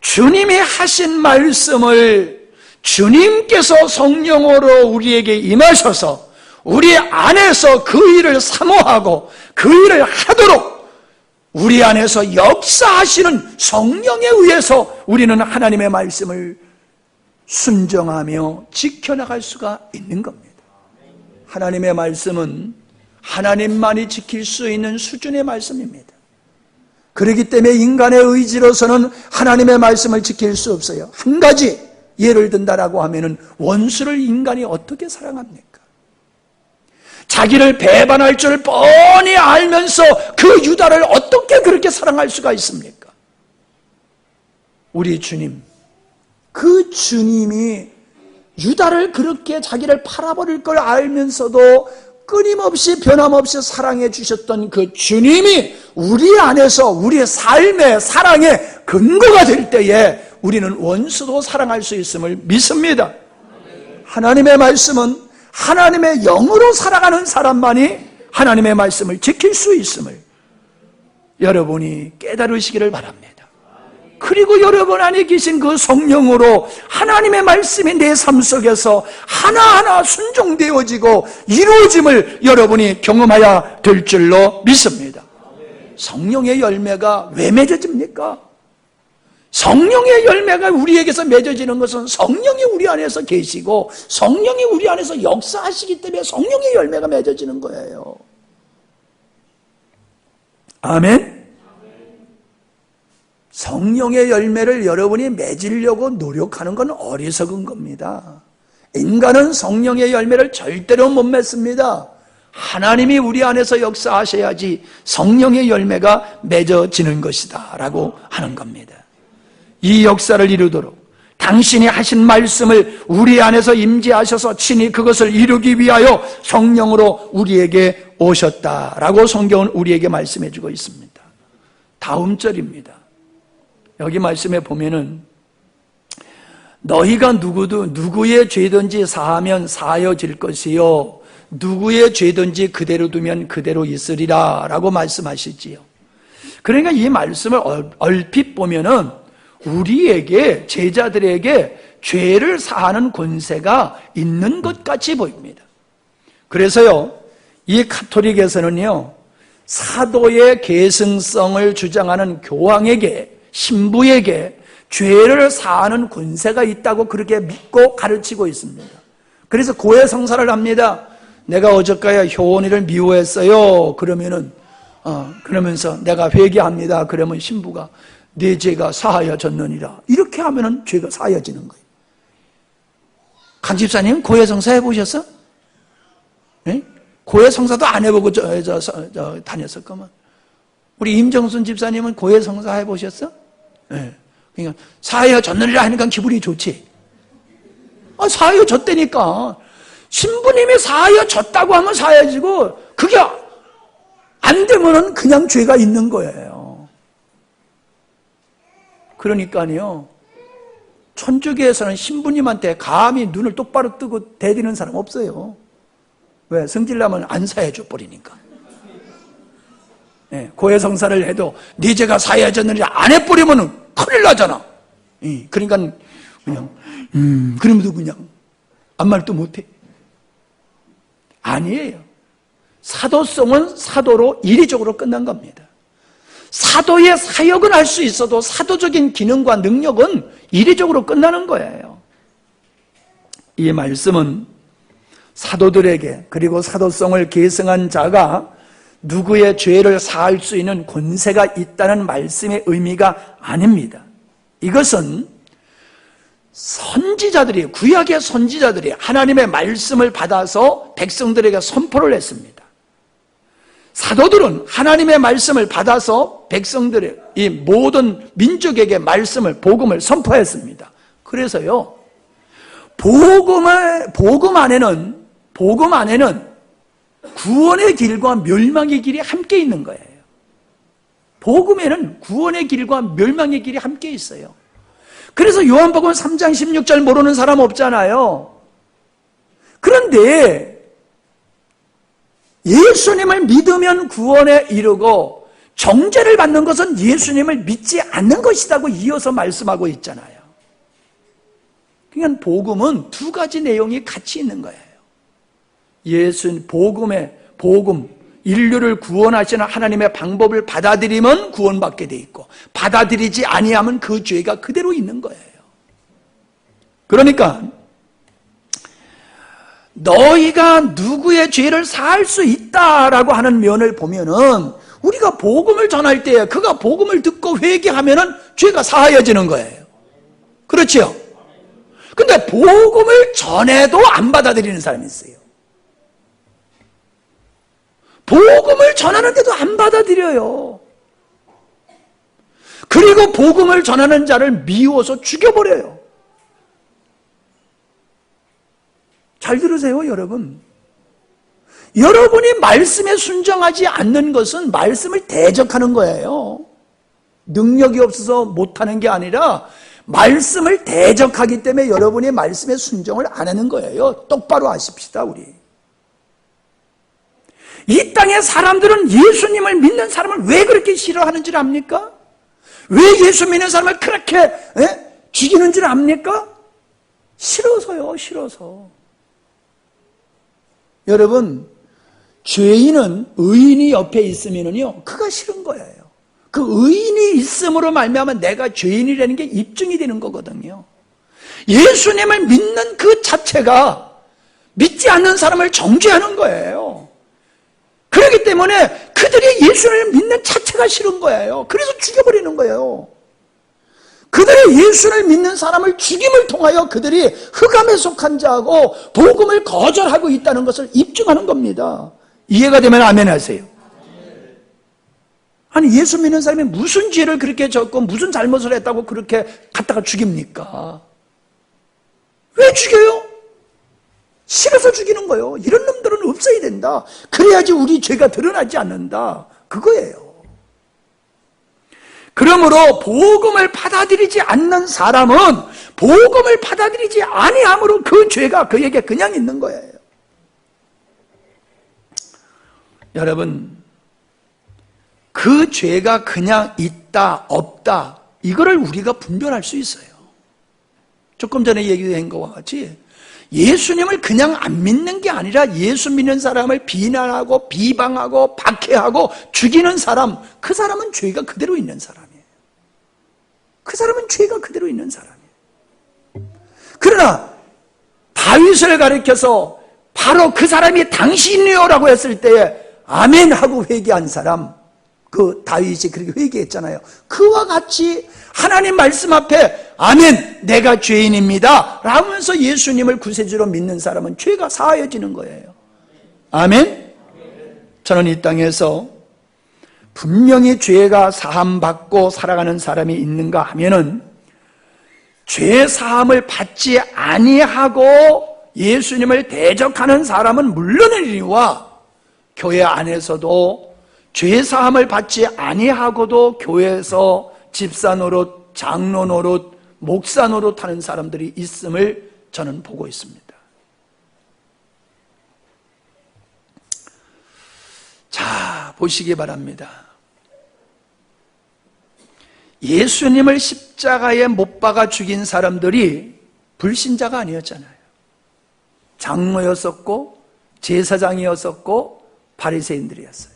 주님이 하신 말씀을 주님께서 성령으로 우리에게 임하셔서 우리 안에서 그 일을 사모하고 그 일을 하도록 우리 안에서 역사하시는 성령에 의해서 우리는 하나님의 말씀을 순종하며 지켜나갈 수가 있는 겁니다. 하나님의 말씀은 하나님만이 지킬 수 있는 수준의 말씀입니다. 그렇기 때문에 인간의 의지로서는 하나님의 말씀을 지킬 수 없어요. 한 가지 예를 든다라고 하면은 원수를 인간이 어떻게 사랑합니까? 자기를 배반할 줄 뻔히 알면서 그 유다를 어떻게 그렇게 사랑할 수가 있습니까? 우리 주님, 그 주님이 유다를 그렇게 자기를 팔아버릴 걸 알면서도 끊임없이 변함없이 사랑해 주셨던 그 주님이 우리 안에서 우리의 삶의 사랑의 근거가 될 때에 우리는 원수도 사랑할 수 있음을 믿습니다. 하나님의 말씀은 하나님의 영으로 살아가는 사람만이 하나님의 말씀을 지킬 수 있음을 여러분이 깨달으시기를 바랍니다. 그리고 여러분 안에 계신 그 성령으로 하나님의 말씀이 내 삶 속에서 하나하나 순종되어지고 이루어짐을 여러분이 경험해야 될 줄로 믿습니다. 성령의 열매가 왜 맺어집니까? 성령의 열매가 우리에게서 맺어지는 것은 성령이 우리 안에서 계시고 성령이 우리 안에서 역사하시기 때문에 성령의 열매가 맺어지는 거예요. 아멘? 성령의 열매를 여러분이 맺으려고 노력하는 건 어리석은 겁니다. 인간은 성령의 열매를 절대로 못 맺습니다. 하나님이 우리 안에서 역사하셔야지 성령의 열매가 맺어지는 것이다 라고 하는 겁니다. 이 역사를 이루도록 당신이 하신 말씀을 우리 안에서 임재하셔서 친히 그것을 이루기 위하여 성령으로 우리에게 오셨다라고 성경은 우리에게 말씀해 주고 있습니다. 다음 절입니다. 여기 말씀에 보면은 너희가 누구의 죄든지 사하면 사하여질 것이요 누구의 죄든지 그대로 두면 그대로 있으리라 라고 말씀하시지요. 그러니까 이 말씀을 얼핏 보면은 우리에게 제자들에게 죄를 사하는 권세가 있는 것 같이 보입니다. 그래서요 이 가톨릭에서는요 사도의 계승성을 주장하는 교황에게 신부에게 죄를 사하는 권세가 있다고 그렇게 믿고 가르치고 있습니다. 그래서 고해 성사를 합니다. 내가 어저께 효원이를 미워했어요. 그러면서 내가 회개합니다. 그러면 신부가 내 죄가 사하여졌느니라. 이렇게 하면은 죄가 사하여지는 거예요. 강 집사님 고해 성사 해보셨어? 네? 고해 성사도 안 해보고 다녔을 거면 우리 임정순 집사님은 고해 성사 해보셨어? 네. 그러니까 사하여졌느니라 하니까 기분이 좋지. 사하여졌다니까. 신부님이 사하여졌다고 하면 사하여지고 그게 안 되면은 그냥 죄가 있는 거예요. 그러니까요 천주교에서는 신부님한테 감히 눈을 똑바로 뜨고 대드는 사람 없어요. 왜? 성질나면 안 사해줘 버리니까. 네, 고해성사를 해도 네 죄가 사해졌느냐 안 해버리면 큰일 나잖아. 그러니까 그냥 그러면서 그냥 아무 말도 못해. 아니에요. 사도성은 사도로 이리적으로 끝난 겁니다. 사도의 사역은 할 수 있어도 사도적인 기능과 능력은 이리적으로 끝나는 거예요. 이 말씀은 사도들에게 그리고 사도성을 계승한 자가 누구의 죄를 사할 수 있는 권세가 있다는 말씀의 의미가 아닙니다. 이것은 선지자들이, 구약의 선지자들이 하나님의 말씀을 받아서 백성들에게 선포를 했습니다. 사도들은 하나님의 말씀을 받아서 백성들의 이 모든 민족에게 말씀을, 복음을 선포했습니다. 그래서요, 복음 안에는 구원의 길과 멸망의 길이 함께 있는 거예요. 복음에는 구원의 길과 멸망의 길이 함께 있어요. 그래서 요한복음 3장 16절 모르는 사람 없잖아요. 그런데 예수님을 믿으면 구원에 이르고 정죄를 받는 것은 예수님을 믿지 않는 것이라고 이어서 말씀하고 있잖아요. 그러니까 복음은 두 가지 내용이 같이 있는 거예요. 복음, 인류를 구원하시는 하나님의 방법을 받아들이면 구원받게 돼 있고 받아들이지 아니하면 그 죄가 그대로 있는 거예요. 그러니까 너희가 누구의 죄를 사할 수 있다라고 하는 면을 보면은 우리가 복음을 전할 때 그가 복음을 듣고 회개하면은 죄가 사하여지는 거예요. 그렇죠? 근데 복음을 전해도 안 받아들이는 사람이 있어요. 복음을 전하는데도 안 받아들여요. 그리고 복음을 전하는 자를 미워서 죽여버려요. 잘 들으세요, 여러분. 여러분이 말씀에 순종하지 않는 것은 말씀을 대적하는 거예요. 능력이 없어서 못하는 게 아니라 말씀을 대적하기 때문에 여러분이 말씀에 순종을 안 하는 거예요. 똑바로 아십시다, 우리. 이 땅의 사람들은 예수님을 믿는 사람을 왜 그렇게 싫어하는지를 압니까? 왜 예수 믿는 사람을 그렇게 죽이는지를 압니까? 싫어서요, 싫어서. 여러분, 죄인은 의인이 옆에 있으면요, 그가 싫은 거예요. 그 의인이 있음으로 말미암아 내가 죄인이라는 게 입증이 되는 거거든요. 예수님을 믿는 그 자체가 믿지 않는 사람을 정죄하는 거예요. 그렇기 때문에 그들이 예수를 믿는 자체가 싫은 거예요. 그래서 죽여버리는 거예요. 그들이 예수를 믿는 사람을 죽임을 통하여 그들이 흑암에 속한 자하고 복음을 거절하고 있다는 것을 입증하는 겁니다. 이해가 되면 아멘 하세요. 아니, 예수 믿는 사람이 무슨 죄를 그렇게 졌고 무슨 잘못을 했다고 그렇게 갖다가 죽입니까? 왜 죽여요? 싫어서 죽이는 거예요. 이런 놈들은 없어야 된다. 그래야지 우리 죄가 드러나지 않는다. 그거예요. 그러므로 복음을 받아들이지 않는 사람은 복음을 받아들이지 아니함으로 그 죄가 그에게 그냥 있는 거예요. 여러분, 그 죄가 그냥 있다 없다 이거를 우리가 분별할 수 있어요. 조금 전에 얘기한 것과 같이 예수님을 그냥 안 믿는 게 아니라 예수 믿는 사람을 비난하고 비방하고 박해하고 죽이는 사람, 그 사람은 죄가 그대로 있는 사람이에요. 그 사람은 죄가 그대로 있는 사람이에요. 그러나 다윗을 가리켜서 바로 그 사람이 당신이요라고 했을 때에 아멘 하고 회개한 사람, 그 다윗이 그렇게 회개했잖아요. 그와 같이 하나님 말씀 앞에 아멘, 내가 죄인입니다 라면서 예수님을 구세주로 믿는 사람은 죄가 사하여지는 거예요. 아멘? 저는 이 땅에서 분명히 죄가 사함받고 살아가는 사람이 있는가 하면은 죄 사함을 받지 아니하고 예수님을 대적하는 사람은 물론이니와 교회 안에서도 죄 사함을 받지 아니하고도 교회에서 집사 노릇, 장로 노릇, 목사 노릇 하는 사람들이 있음을 저는 보고 있습니다. 자, 보시기 바랍니다. 예수님을 십자가에 못 박아 죽인 사람들이 불신자가 아니었잖아요. 장로였었고 제사장이었었고 바리새인들이었어요.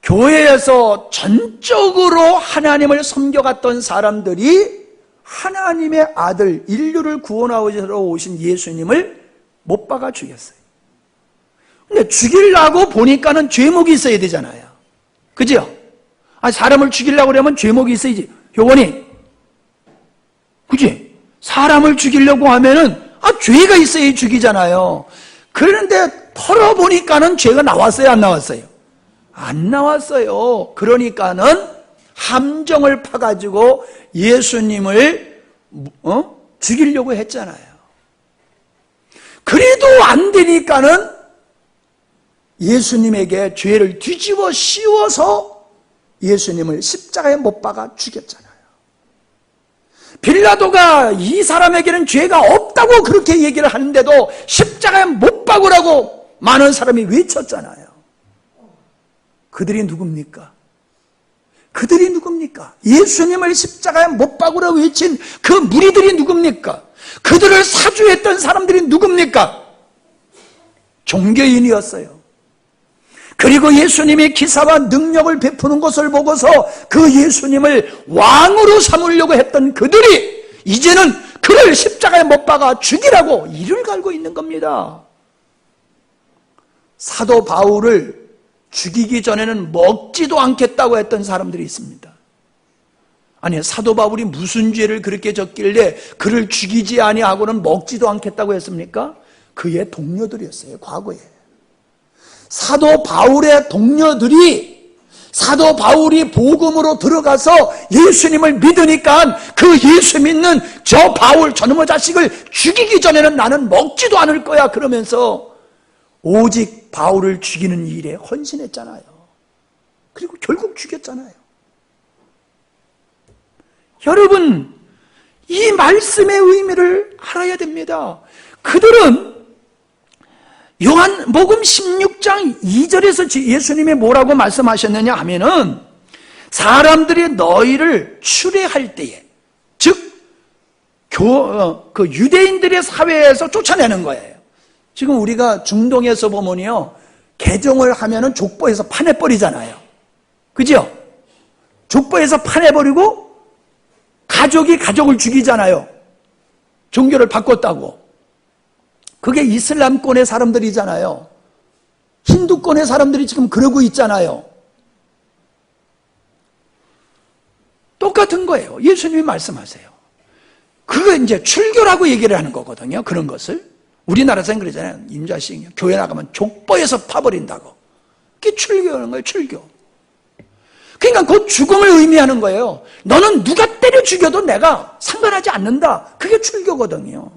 교회에서 전적으로 하나님을 섬겨갔던 사람들이 하나님의 아들, 인류를 구원하러 오신 예수님을 못 박아 죽였어요. 근데 죽이려고 보니까는 죄목이 있어야 되잖아요. 그죠? 사람을 죽이려고 그러면 죄목이 있어야지. 요원이. 그지? 사람을 죽이려고 하면은, 죄가 있어야 죽이잖아요. 그런데 털어보니까는 죄가 나왔어요, 안 나왔어요? 안 나왔어요. 그러니까는 함정을 파가지고 예수님을 죽이려고 했잖아요. 그래도 안 되니까는 예수님에게 죄를 뒤집어 씌워서 예수님을 십자가에 못 박아 죽였잖아요. 빌라도가 이 사람에게는 죄가 없다고 그렇게 얘기를 하는데도 십자가에 못 박으라고 많은 사람이 외쳤잖아요. 그들이 누굽니까? 그들이 누굽니까? 예수님을 십자가에 못 박으라고 외친 그 무리들이 누굽니까? 그들을 사주했던 사람들이 누굽니까? 종교인이었어요. 그리고 예수님이 기사와 능력을 베푸는 것을 보고서 그 예수님을 왕으로 삼으려고 했던 그들이 이제는 그를 십자가에 못 박아 죽이라고 이를 갈고 있는 겁니다. 사도 바울을 죽이기 전에는 먹지도 않겠다고 했던 사람들이 있습니다. 아니, 사도 바울이 무슨 죄를 그렇게 졌길래 그를 죽이지 아니하고는 먹지도 않겠다고 했습니까? 그의 동료들이었어요, 과거에. 사도 바울의 동료들이 사도 바울이 복음으로 들어가서 예수님을 믿으니까 그 예수 믿는 저 바울 저놈의 자식을 죽이기 전에는 나는 먹지도 않을 거야 그러면서 오직 바울을 죽이는 일에 헌신했잖아요. 그리고 결국 죽였잖아요. 여러분, 이 말씀의 의미를 알아야 됩니다. 그들은 요한복음 16장 2절에서 예수님이 뭐라고 말씀하셨느냐 하면은 사람들이 너희를 추례할 때에, 즉 그 유대인들의 사회에서 쫓아내는 거예요. 지금 우리가 중동에서 보면요, 개종을 하면은 족보에서 파내버리잖아요. 그죠? 족보에서 파내버리고 가족이 가족을 죽이잖아요. 종교를 바꿨다고. 그게 이슬람권의 사람들이잖아요. 힌두권의 사람들이 지금 그러고 있잖아요. 똑같은 거예요. 예수님이 말씀하세요. 그거 이제 출교라고 얘기를 하는 거거든요. 그런 것을. 우리나라에서는 그러잖아요. 임자식 교회 나가면 족보에서 파버린다고. 그게 출교하는 거예요. 출교. 그러니까 곧 죽음을 의미하는 거예요. 너는 누가 때려 죽여도 내가 상관하지 않는다. 그게 출교거든요.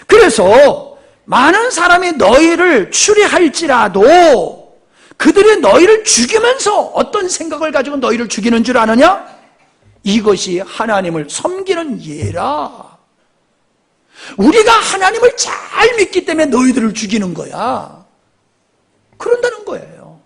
그래서 많은 사람이 너희를 추리할지라도 그들이 너희를 죽이면서 어떤 생각을 가지고 너희를 죽이는 줄 아느냐? 이것이 하나님을 섬기는 예라. 우리가 하나님을 잘 믿기 때문에 너희들을 죽이는 거야. 그런다는 거예요.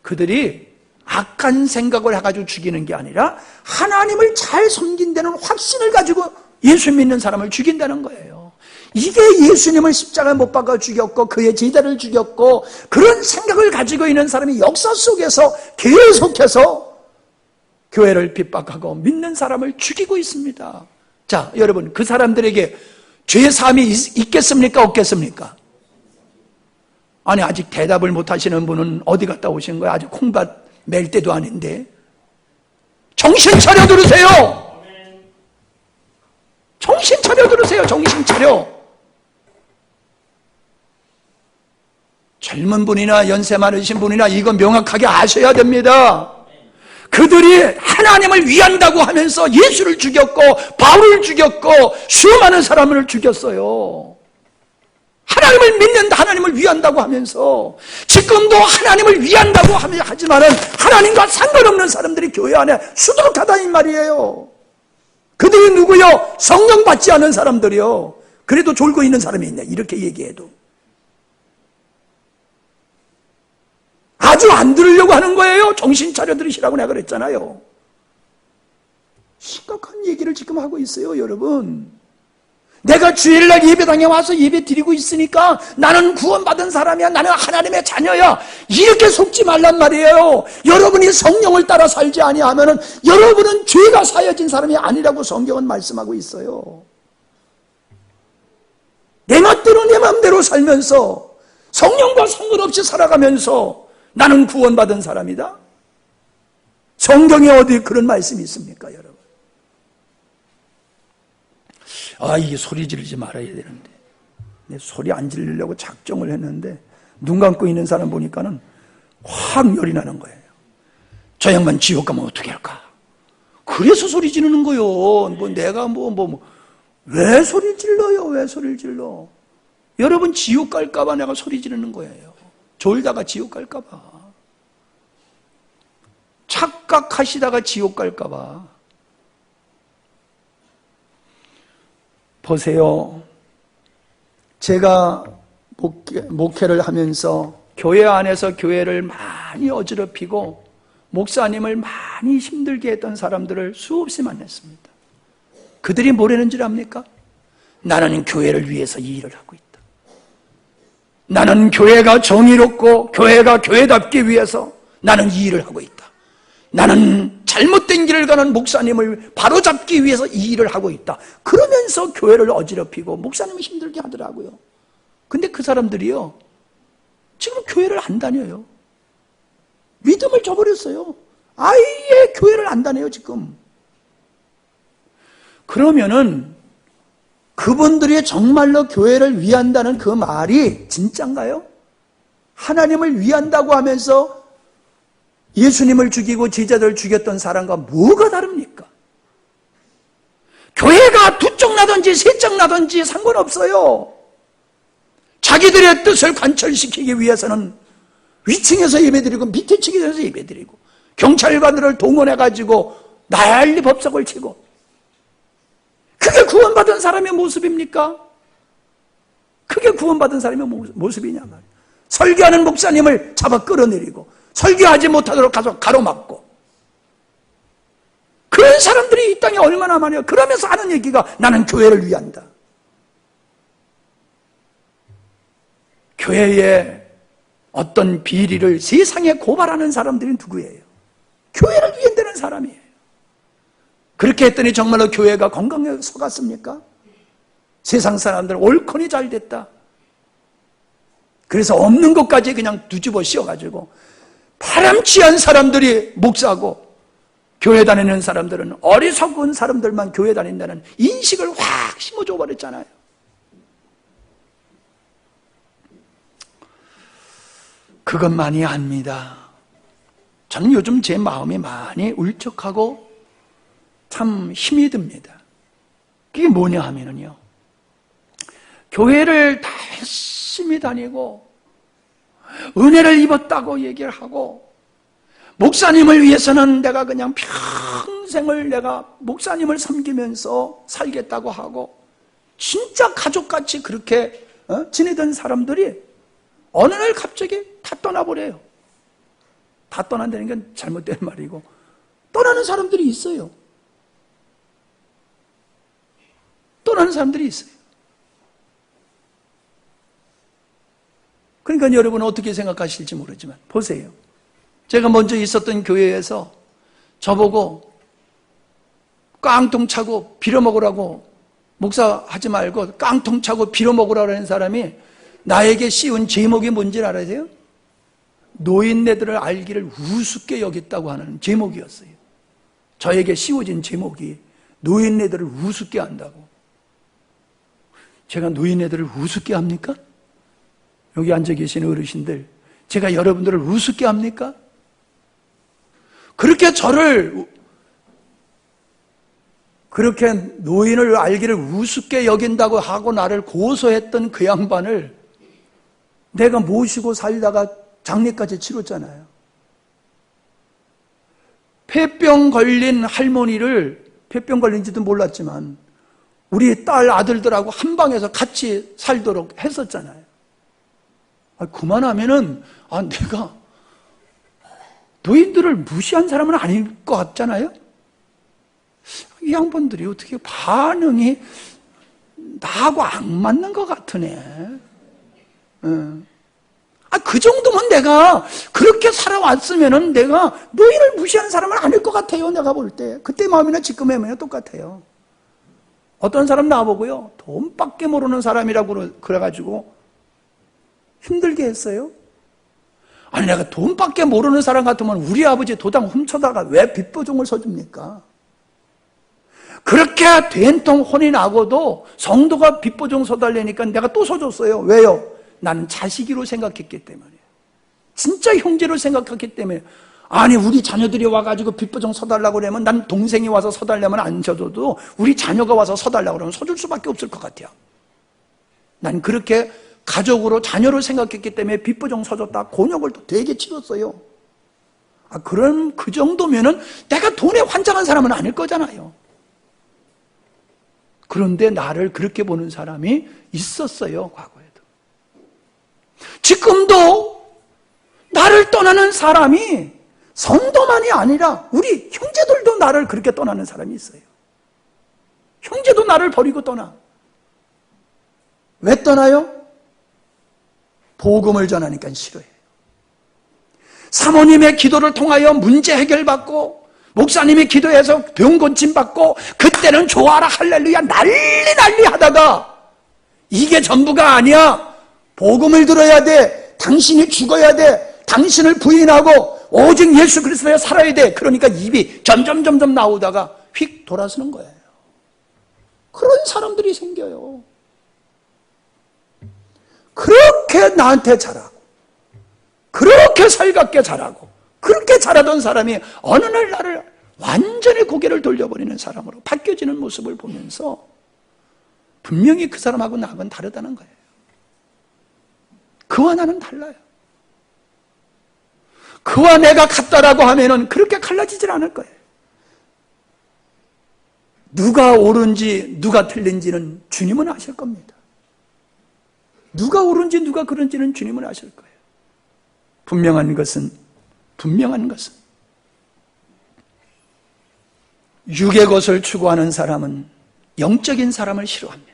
그들이 악한 생각을 해가지고 죽이는 게 아니라 하나님을 잘 섬긴다는 확신을 가지고 예수 믿는 사람을 죽인다는 거예요. 이게 예수님을 십자가에 못 박아 죽였고 그의 제자를 죽였고 그런 생각을 가지고 있는 사람이 역사 속에서 계속해서 교회를 핍박하고 믿는 사람을 죽이고 있습니다. 자, 여러분 그 사람들에게 죄 사함이 있겠습니까? 없겠습니까? 아니 아직 대답을 못 하시는 분은 어디 갔다 오신 거예요? 아직 콩밭 맬 때도 아닌데 정신 차려 들으세요. 정신 차려 들으세요. 정신 차려. 젊은 분이나 연세 많으신 분이나 이거 명확하게 아셔야 됩니다. 그들이 하나님을 위한다고 하면서 예수를 죽였고 바울을 죽였고 수많은 사람을 죽였어요. 하나님을 믿는다, 하나님을 위한다고 하면서 지금도 하나님을 위한다고 하지만은 하나님과 상관없는 사람들이 교회 안에 수두룩하다는 말이에요. 그들이 누구요? 성령 받지 않은 사람들이요. 그래도 졸고 있는 사람이 있네. 이렇게 얘기해도 아주 안 들으려고 하는 거예요. 정신 차려 들으시라고 내가 그랬잖아요. 심각한 얘기를 지금 하고 있어요, 여러분. 내가 주일날 예배당에 와서 예배 드리고 있으니까 나는 구원받은 사람이야, 나는 하나님의 자녀야, 이렇게 속지 말란 말이에요. 여러분이 성령을 따라 살지 아니하면은 여러분은 죄가 사여진 사람이 아니라고 성경은 말씀하고 있어요. 내 멋대로 내 마음대로 살면서 성령과 상관없이 살아가면서 나는 구원받은 사람이다? 성경에 어디 그런 말씀이 있습니까, 여러분? 이게 소리 지르지 말아야 되는데 내 소리 안 지르려고 작정을 했는데 눈 감고 있는 사람 보니까는 확 열이 나는 거예요. 저 양반 지옥 가면 어떻게 할까? 그래서 소리 지르는 거요. 뭐 내가 왜 소리 질러요? 왜 소리를 질러? 여러분 지옥 갈까봐 내가 소리 지르는 거예요. 졸다가 지옥 갈까봐, 착각하시다가 지옥 갈까봐. 보세요. 제가 목회를 하면서 교회 안에서 교회를 많이 어지럽히고 목사님을 많이 힘들게 했던 사람들을 수없이 만났습니다. 그들이 뭐라는 줄 압니까? 나는 교회를 위해서 이 일을 하고 있다. 나는 교회가 정의롭고 교회가 교회답기 위해서 나는 이 일을 하고 있다. 나는 잘못된 길을 가는 목사님을 바로잡기 위해서 이 일을 하고 있다. 그러면서 교회를 어지럽히고 목사님을 힘들게 하더라고요. 근데 그 사람들이요, 지금 교회를 안 다녀요. 믿음을 저버렸어요. 아예 교회를 안 다녀요, 지금. 그러면은 그분들이 정말로 교회를 위한다는 그 말이 진짠가요? 하나님을 위한다고 하면서 예수님을 죽이고 제자들을 죽였던 사람과 뭐가 다릅니까? 교회가 두 쪽 나든지 세 쪽 나든지 상관없어요. 자기들의 뜻을 관철시키기 위해서는 위층에서 예배드리고 밑에 층에서 예배드리고 경찰관들을 동원해가지고 난리 법석을 치고, 그게 구원받은 사람의 모습입니까? 그게 구원받은 사람의 모습이냐 말이에요. 설교하는 목사님을 잡아 끌어내리고 설교하지 못하도록 가서 가로막고, 그런 사람들이 이 땅에 얼마나 많아요. 그러면서 하는 얘기가 나는 교회를 위한다. 교회에 어떤 비리를 세상에 고발하는 사람들이 누구예요? 교회를 위한다는 되는 사람이에요. 그렇게 했더니 정말로 교회가 건강하게 서갔습니까? 세상 사람들 옳거니 잘 됐다. 그래서 없는 것까지 그냥 뒤집어 씌워가지고 파렴치한 사람들이 목사고 교회 다니는 사람들은 어리석은 사람들만 교회 다닌다는 인식을 확 심어줘 버렸잖아요. 그것만이 아닙니다. 저는 요즘 제 마음이 많이 울적하고 참 힘이 듭니다. 그게 뭐냐 하면은요, 교회를 다 열심히 다니고 은혜를 입었다고 얘기를 하고 목사님을 위해서는 내가 그냥 평생을 내가 목사님을 섬기면서 살겠다고 하고 진짜 가족같이 그렇게 지내던 사람들이 어느 날 갑자기 다 떠나버려요. 다 떠난다는 건 잘못된 말이고 떠나는 사람들이 있어요. 떠나는 사람들이 있어요. 그러니까 여러분은 어떻게 생각하실지 모르지만 보세요. 제가 먼저 있었던 교회에서 저보고 깡통 차고 빌어먹으라고, 목사하지 말고 깡통 차고 빌어먹으라는 사람이 나에게 씌운 제목이 뭔지 알아세요? 노인네들을 알기를 우습게 여겼다고 하는 제목이었어요. 저에게 씌워진 제목이 노인네들을 우습게 한다고. 제가 노인네들을 우습게 합니까? 여기 앉아 계시는 어르신들, 제가 여러분들을 우습게 합니까? 그렇게 저를, 그렇게 노인을 알기를 우습게 여긴다고 하고 나를 고소했던 그 양반을 내가 모시고 살다가 장례까지 치렀잖아요. 폐병 걸린 할머니를, 폐병 걸린지도 몰랐지만 우리 딸 아들들하고 한 방에서 같이 살도록 했었잖아요. 그만하면은 내가 노인들을 무시한 사람은 아닐 것 같잖아요. 이 양반들이 어떻게 반응이 나하고 안 맞는 것 같으네. 그 정도면 내가 그렇게 살아왔으면은 내가 노인을 무시한 사람은 아닐 것 같아요. 내가 볼 때. 그때 마음이나 지금의 마음이나 똑같아요. 어떤 사람 나와보고요, 돈밖에 모르는 사람이라고 그래가지고 힘들게 했어요. 아니, 내가 돈밖에 모르는 사람 같으면 우리 아버지 도장 훔쳐다가 왜 빚보증을 서줍니까? 그렇게 된통 혼이 나고도 성도가 빚보증 서달라니까 내가 또 서줬어요. 왜요? 나는 자식이로 생각했기 때문에, 진짜 형제로 생각했기 때문에. 아니, 우리 자녀들이 와가지고 빚보증 서달라고 그러면 난 동생이 와서 서달라면 안 서줘도 우리 자녀가 와서 서달라고 그러면 서줄 수밖에 없을 것 같아요. 난 그렇게 가족으로 자녀로 생각했기 때문에 빚보증 서줬다 곤욕을 또 되게 치렀어요. 그럼 그 정도면은 내가 돈에 환장한 사람은 아닐 거잖아요. 그런데 나를 그렇게 보는 사람이 있었어요, 과거에도. 지금도 나를 떠나는 사람이 성도만이 아니라 우리 형제들도 나를 그렇게 떠나는 사람이 있어요. 형제도 나를 버리고 떠나. 왜 떠나요? 복음을 전하니까 싫어해요. 사모님의 기도를 통하여 문제 해결받고 목사님이 기도해서 병 고침받고 그때는 좋아라 할렐루야 난리 하다가 이게 전부가 아니야. 복음을 들어야 돼. 당신이 죽어야 돼. 당신을 부인하고 오직 예수 그리스도에 살아야 돼. 그러니까 입이 점점 나오다가 휙 돌아서는 거예요. 그런 사람들이 생겨요. 그렇게 나한테 잘하고 그렇게 살갑게 잘하고 그렇게 잘하던 사람이 어느 날 나를 완전히 고개를 돌려버리는 사람으로 바뀌어지는 모습을 보면서 분명히 그 사람하고 나하고는 다르다는 거예요. 그와 나는 달라요. 그와 내가 같다라고 하면은 그렇게 갈라지질 않을 거예요. 누가 옳은지 누가 틀린지는 주님은 아실 겁니다. 누가 옳은지 누가 그른지는 주님은 아실 거예요. 분명한 것은 육의 것을 추구하는 사람은 영적인 사람을 싫어합니다.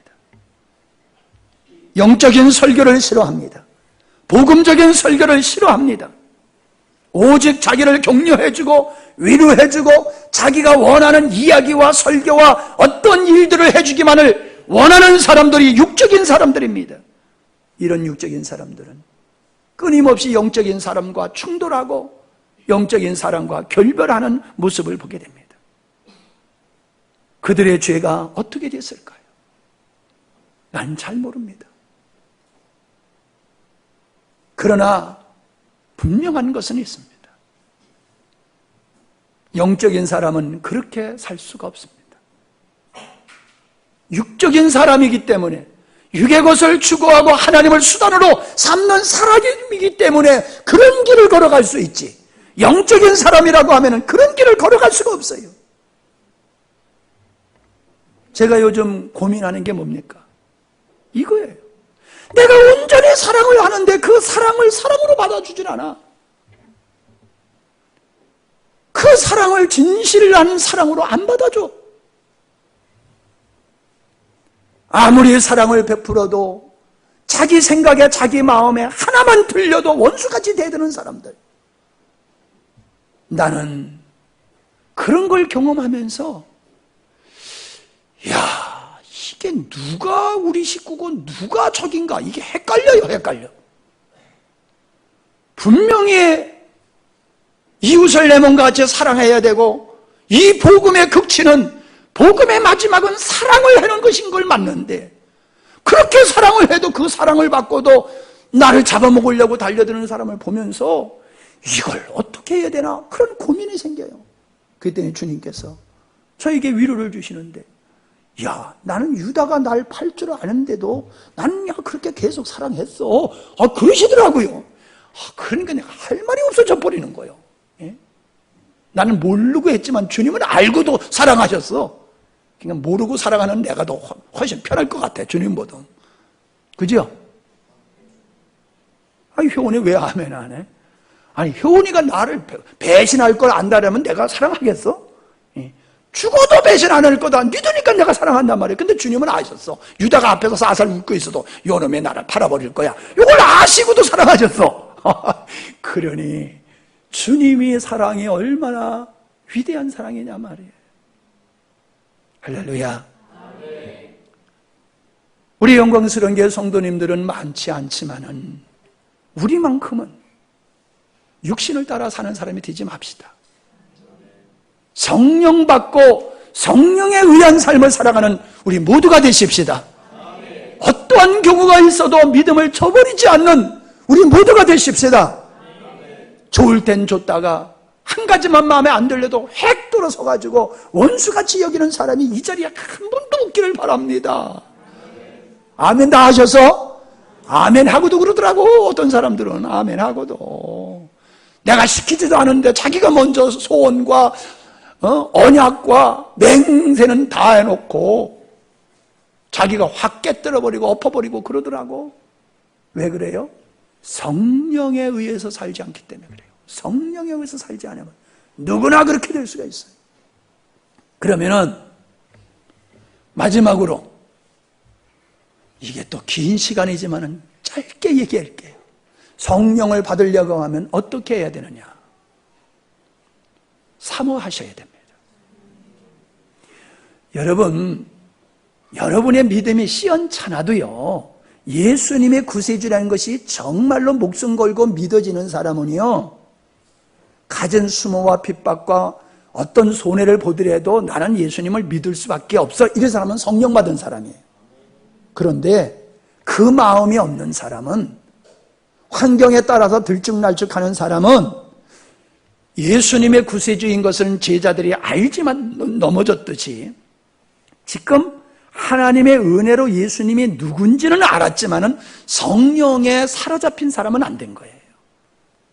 영적인 설교를 싫어합니다. 복음적인 설교를 싫어합니다. 오직 자기를 격려해주고 위로해주고 자기가 원하는 이야기와 설교와 어떤 일들을 해주기만을 원하는 사람들이 육적인 사람들입니다. 이런 육적인 사람들은 끊임없이 영적인 사람과 충돌하고 영적인 사람과 결별하는 모습을 보게 됩니다. 그들의 죄가 어떻게 됐을까요? 난 잘 모릅니다. 그러나 분명한 것은 있습니다. 영적인 사람은 그렇게 살 수가 없습니다. 육적인 사람이기 때문에 육의 것을 추구하고 하나님을 수단으로 삼는 사람이기 때문에 그런 길을 걸어갈 수 있지, 영적인 사람이라고 하면 그런 길을 걸어갈 수가 없어요. 제가 요즘 고민하는 게 뭡니까? 이거예요. 내가 온전히 사랑을 하는데 그 사랑을 사랑으로 받아주질 않아. 그 사랑을 진실한 사랑으로 안 받아줘. 아무리 사랑을 베풀어도 자기 생각에 자기 마음에 하나만 들려도 원수같이 대드는 사람들. 나는 그런 걸 경험하면서 야, 이게 누가 우리 식구고 누가 적인가, 이게 헷갈려요. 분명히 이웃을 내 몸과 같이 사랑해야 되고, 이 복음의 극치는, 복음의 마지막은 사랑을 하는 것인 걸 맞는데, 그렇게 사랑을 해도 그 사랑을 받고도 나를 잡아먹으려고 달려드는 사람을 보면서 이걸 어떻게 해야 되나, 그런 고민이 생겨요. 그때는 주님께서 저에게 위로를 주시는데, 야, 나는 유다가 날 팔 줄 아는데도 나는 그렇게 계속 사랑했어. 그러시더라고요. 그러니까 내가 할 말이 없어져 버리는 거예요. 예? 나는 모르고 했지만 주님은 알고도 사랑하셨어. 그러니까 모르고 사랑하는 내가 더 훨씬 편할 것 같아, 주님보다. 그죠? 효은이 왜 아멘 안 해? 아니, 효은이가 나를 배신할 걸 안다라면 내가 사랑하겠어? 죽어도 배신 안 할 거다 믿으니까 내가 사랑한단 말이에요. 근데 주님은 아셨어. 유다가 앞에서 살살 웃고 있어도 요놈의 나를 팔아버릴 거야, 이걸 아시고도 사랑하셨어. 그러니 주님이 사랑이 얼마나 위대한 사랑이냐 말이에요. 할렐루야. 우리 영광스러운 교회 성도님들은 많지 않지만은 우리만큼은 육신을 따라 사는 사람이 되지 맙시다. 성령 받고 성령에 의한 삶을 살아가는 우리 모두가 되십시다. 어떠한 경우가 있어도 믿음을 저버리지 않는 우리 모두가 되십시다. 좋을 땐 좋다가 한 가지만 마음에 안 들려도 획 돌아서가지고 원수같이 여기는 사람이 이 자리에 한 번도 없기를 바랍니다. 아멘 다 하셔서? 아멘 하고도 그러더라고. 어떤 사람들은 아멘 하고도 내가 시키지도 않은데 자기가 먼저 소원과 언약과 맹세는 다 해놓고 자기가 확 깨뜨려버리고 엎어버리고 그러더라고. 왜 그래요? 성령에 의해서 살지 않기 때문에 그래요. 성령에 의해서 살지 않으면 누구나 그렇게 될 수가 있어요. 그러면은 마지막으로, 이게 또 긴 시간이지만은 짧게 얘기할게요. 성령을 받으려고 하면 어떻게 해야 되느냐? 사모하셔야 됩니다. 여러분, 여러분의 믿음이 시원찮아도요, 예수님의 구세주라는 것이 정말로 목숨 걸고 믿어지는 사람은요, 갖은 수모와 핍박과 어떤 손해를 보더라도 나는 예수님을 믿을 수밖에 없어, 이런 사람은 성령 받은 사람이에요. 그런데 그 마음이 없는 사람은, 환경에 따라서 들쭉날쭉하는 사람은 예수님의 구세주인 것은 제자들이 알지만 넘어졌듯이 지금 하나님의 은혜로 예수님이 누군지는 알았지만은 성령에 사로잡힌 사람은 안 된 거예요.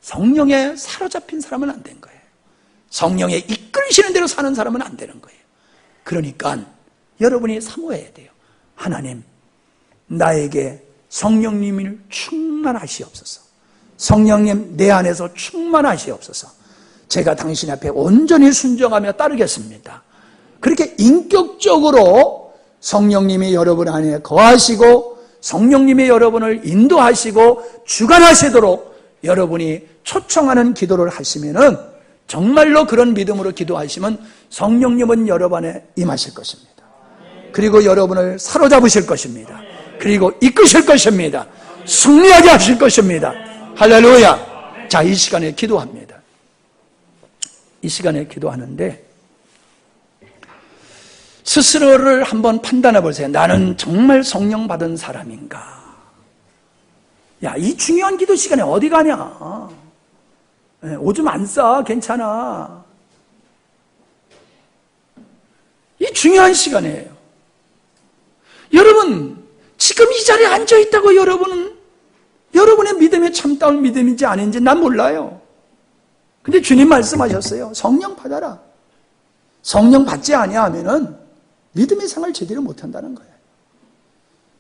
성령에 사로잡힌 사람은 안 된 거예요. 성령에 이끌리시는 대로 사는 사람은 안 되는 거예요. 그러니까 여러분이 사모해야 돼요. 하나님, 나에게 성령님을 충만하시옵소서. 성령님 내 안에서 충만하시옵소서. 제가 당신 앞에 온전히 순종하며 따르겠습니다. 그렇게 인격적으로 성령님이 여러분 안에 거하시고 성령님이 여러분을 인도하시고 주관하시도록 여러분이 초청하는 기도를 하시면은 정말로 그런 믿음으로 기도하시면 성령님은 여러분 안에 임하실 것입니다. 그리고 여러분을 사로잡으실 것입니다. 그리고 이끄실 것입니다. 승리하게 하실 것입니다. 할렐루야. 자, 이 시간에 기도합니다. 이 시간에 기도하는데 스스로를 한번 판단해 보세요. 나는 정말 성령 받은 사람인가? 야, 이 중요한 기도 시간에 어디 가냐? 오줌 안 싸. 괜찮아. 이 중요한 시간이에요. 여러분, 지금 이 자리에 앉아 있다고 여러분의 믿음이 참다운 믿음인지 아닌지 난 몰라요. 근데 주님 말씀하셨어요. 성령 받아라. 성령 받지 아니하면은 믿음의 생활 제대로 못한다는 거예요.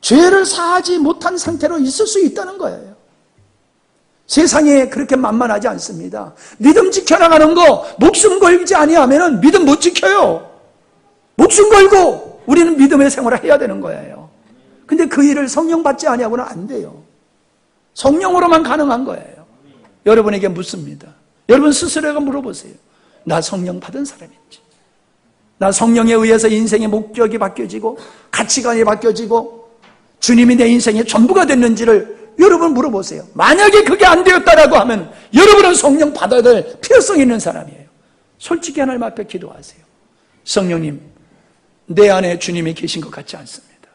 죄를 사하지 못한 상태로 있을 수 있다는 거예요. 세상에 그렇게 만만하지 않습니다. 믿음 지켜나가는 거 목숨 걸지 아니하면은 믿음 못 지켜요. 목숨 걸고 우리는 믿음의 생활을 해야 되는 거예요. 근데 그 일을 성령 받지 아니하고는 안 돼요. 성령으로만 가능한 거예요. 여러분에게 묻습니다. 여러분 스스로가 물어보세요. 나 성령 받은 사람인지, 나 성령에 의해서 인생의 목적이 바뀌어지고 가치관이 바뀌어지고 주님이 내 인생의 전부가 됐는지를 여러분 물어보세요. 만약에 그게 안 되었다라고 하면 여러분은 성령 받아야 될 필요성이 있는 사람이에요. 솔직히 하나님 앞에 기도하세요. 성령님, 내 안에 주님이 계신 것 같지 않습니다.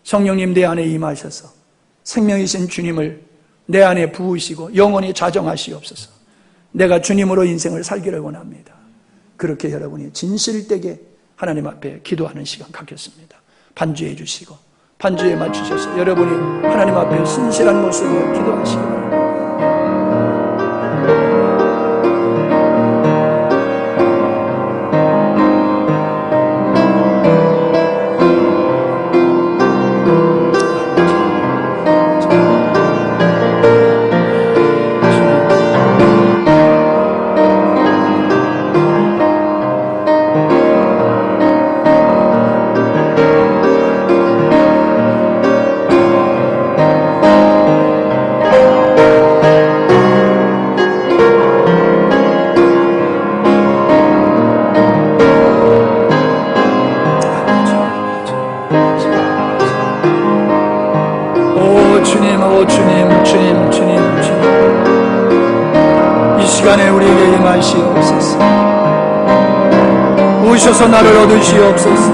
성령님 내 안에 임하셔서 생명이신 주님을 내 안에 부으시고 영원히 좌정하시옵소서. 내가 주님으로 인생을 살기를 원합니다. 그렇게 여러분이 진실되게 하나님 앞에 기도하는 시간 갖겠습니다. 반주해 주시고 반주에 맞추셔서 여러분이 하나님 앞에 신실한 모습으로 기도하시기 바랍니다. 오셔서 나를 얻으시옵소서.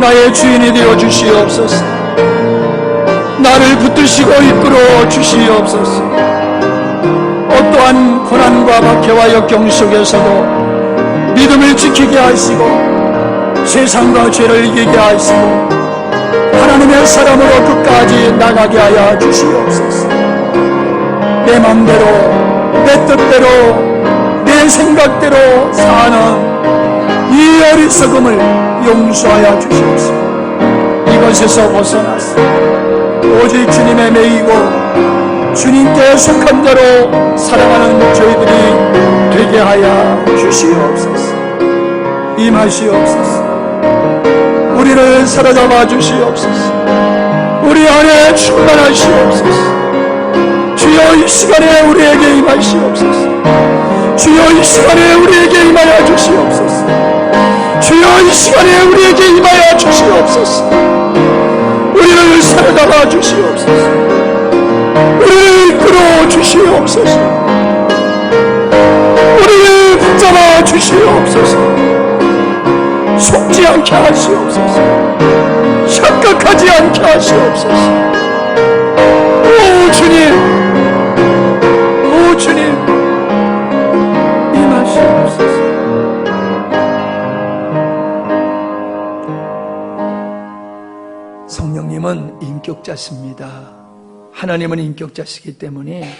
나의 주인이 되어 주시옵소서. 나를 붙드시고 이끌어 주시옵소서. 어떠한 고난과 박해와 역경 속에서도 믿음을 지키게 하시고 세상과 죄를 이기게 하시고 하나님의 사람으로 끝까지 나가게 하여 주시옵소서. 내 맘대로 내 뜻대로 내 생각대로 사는 이 어리석음을 용서하여 주시옵소서. 이것에서 벗어나서 오직 주님의 매이고 주님께 속한 자로 살아가는 저희들이 되게 하여 주시옵소서. 임하시옵소서. 우리를 사로잡아 주시옵소서. 우리 안에 충만하시옵소서. 주여 이 시간에 우리에게 임하시옵소서. 주여 이 시간에 우리에게 임하여 주시옵소서. 주여 이 시간에 우리에게 임하여 주시옵소서. 우리를 사로잡아 주시옵소서. 우리를 이끌어 주시옵소서. 우리를 붙잡아 주시옵소서. 속지 않게 하시옵소서. 착각하지 않게 하시옵소서. 오 주님, 오 주님, 성령님은 인격자십니다. 하나님은 인격자시기 때문에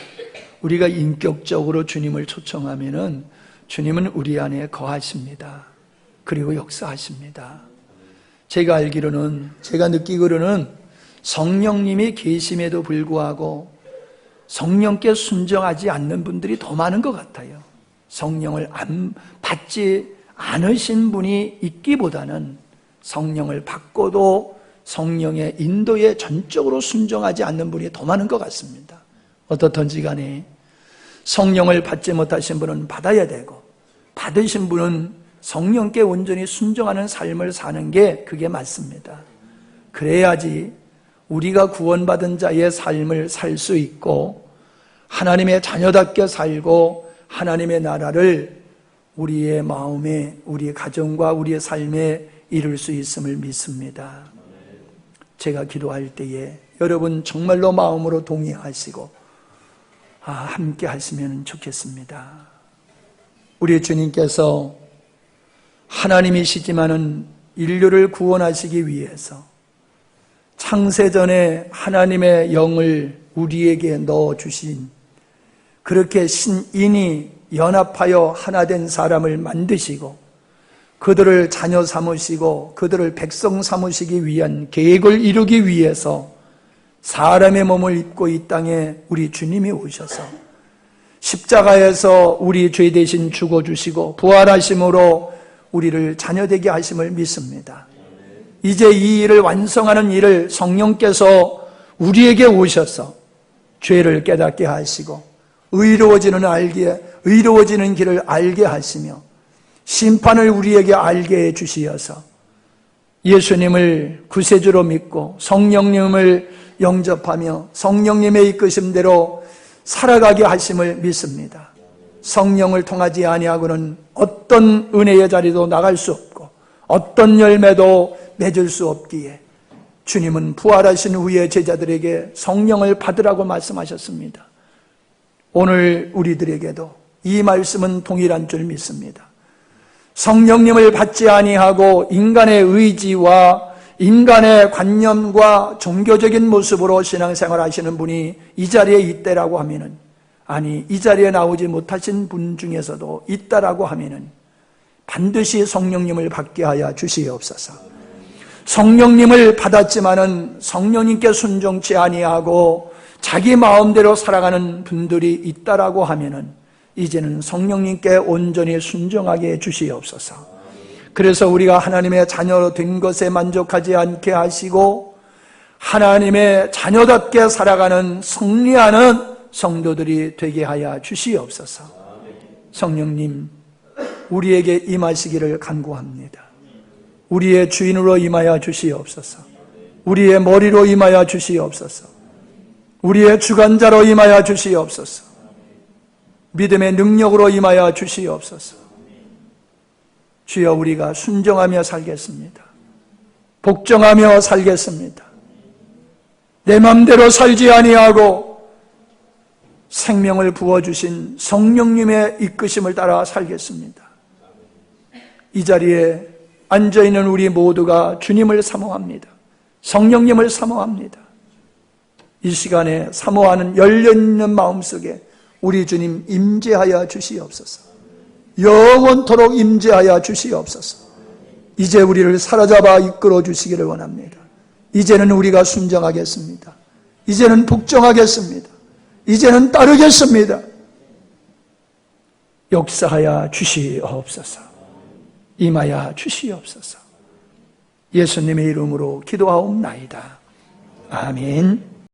우리가 인격적으로 주님을 초청하면은 주님은 우리 안에 거하십니다. 그리고 역사하십니다. 제가 알기로는, 제가 느끼기로는 성령님이 계심에도 불구하고 성령께 순종하지 않는 분들이 더 많은 것 같아요. 성령을 받지 않으신 분이 있기보다는 성령을 받고도 성령의 인도에 전적으로 순종하지 않는 분이 더 많은 것 같습니다. 어떻든지 간에 성령을 받지 못하신 분은 받아야 되고, 받으신 분은 성령께 온전히 순종하는 삶을 사는 게 그게 맞습니다. 그래야지 우리가 구원받은 자의 삶을 살 수 있고 하나님의 자녀답게 살고 하나님의 나라를 우리의 마음에, 우리의 가정과 우리의 삶에 이룰 수 있음을 믿습니다. 제가 기도할 때에 여러분 정말로 마음으로 동의하시고 함께 하시면 좋겠습니다. 우리 주님께서 하나님이시지만은 인류를 구원하시기 위해서 창세전에 하나님의 영을 우리에게 넣어주신, 그렇게 신인이 연합하여 하나 된 사람을 만드시고 그들을 자녀 삼으시고 그들을 백성 삼으시기 위한 계획을 이루기 위해서 사람의 몸을 입고 이 땅에 우리 주님이 오셔서 십자가에서 우리 죄 대신 죽어주시고 부활하심으로 우리를 자녀되게 하심을 믿습니다. 이제 이 일을 완성하는 일을 성령께서 우리에게 오셔서 죄를 깨닫게 하시고 의로워지는 길을 알게 하시며 심판을 우리에게 알게 해 주시어서 예수님을 구세주로 믿고 성령님을 영접하며 성령님의 이끄심대로 살아가게 하심을 믿습니다. 성령을 통하지 아니하고는 어떤 은혜의 자리도 나갈 수 없고 어떤 열매도 맺을 수 없기에 주님은 부활하신 후에 제자들에게 성령을 받으라고 말씀하셨습니다. 오늘 우리들에게도 이 말씀은 동일한 줄 믿습니다. 성령님을 받지 아니하고 인간의 의지와 인간의 관념과 종교적인 모습으로 신앙생활 하시는 분이 이 자리에 있다라고 하면은, 아니 이 자리에 나오지 못하신 분 중에서도 있다라고 하면은 반드시 성령님을 받게 하여 주시옵소서. 성령님을 받았지만은 성령님께 순종치 아니하고 자기 마음대로 살아가는 분들이 있다라고 하면은 이제는 성령님께 온전히 순종하게 해 주시옵소서. 그래서 우리가 하나님의 자녀로 된 것에 만족하지 않게 하시고 하나님의 자녀답게 살아가는 승리하는 성도들이 되게 하여 주시옵소서. 성령님, 우리에게 임하시기를 간구합니다. 우리의 주인으로 임하여 주시옵소서. 우리의 머리로 임하여 주시옵소서. 우리의 주관자로 임하여 주시옵소서. 믿음의 능력으로 임하여 주시옵소서. 주여, 우리가 순종하며 살겠습니다. 복종하며 살겠습니다. 내 맘대로 살지 아니하고 생명을 부어주신 성령님의 이끄심을 따라 살겠습니다. 이 자리에 앉아있는 우리 모두가 주님을 사모합니다. 성령님을 사모합니다. 이 시간에 사모하는 열려있는 마음속에 우리 주님 임재하여 주시옵소서. 영원토록 임재하여 주시옵소서. 이제 우리를 사로잡아 이끌어 주시기를 원합니다. 이제는 우리가 순종하겠습니다. 이제는 복종하겠습니다. 이제는 따르겠습니다. 역사하여 주시옵소서. 임하여 주시옵소서. 예수님의 이름으로 기도하옵나이다. 아멘.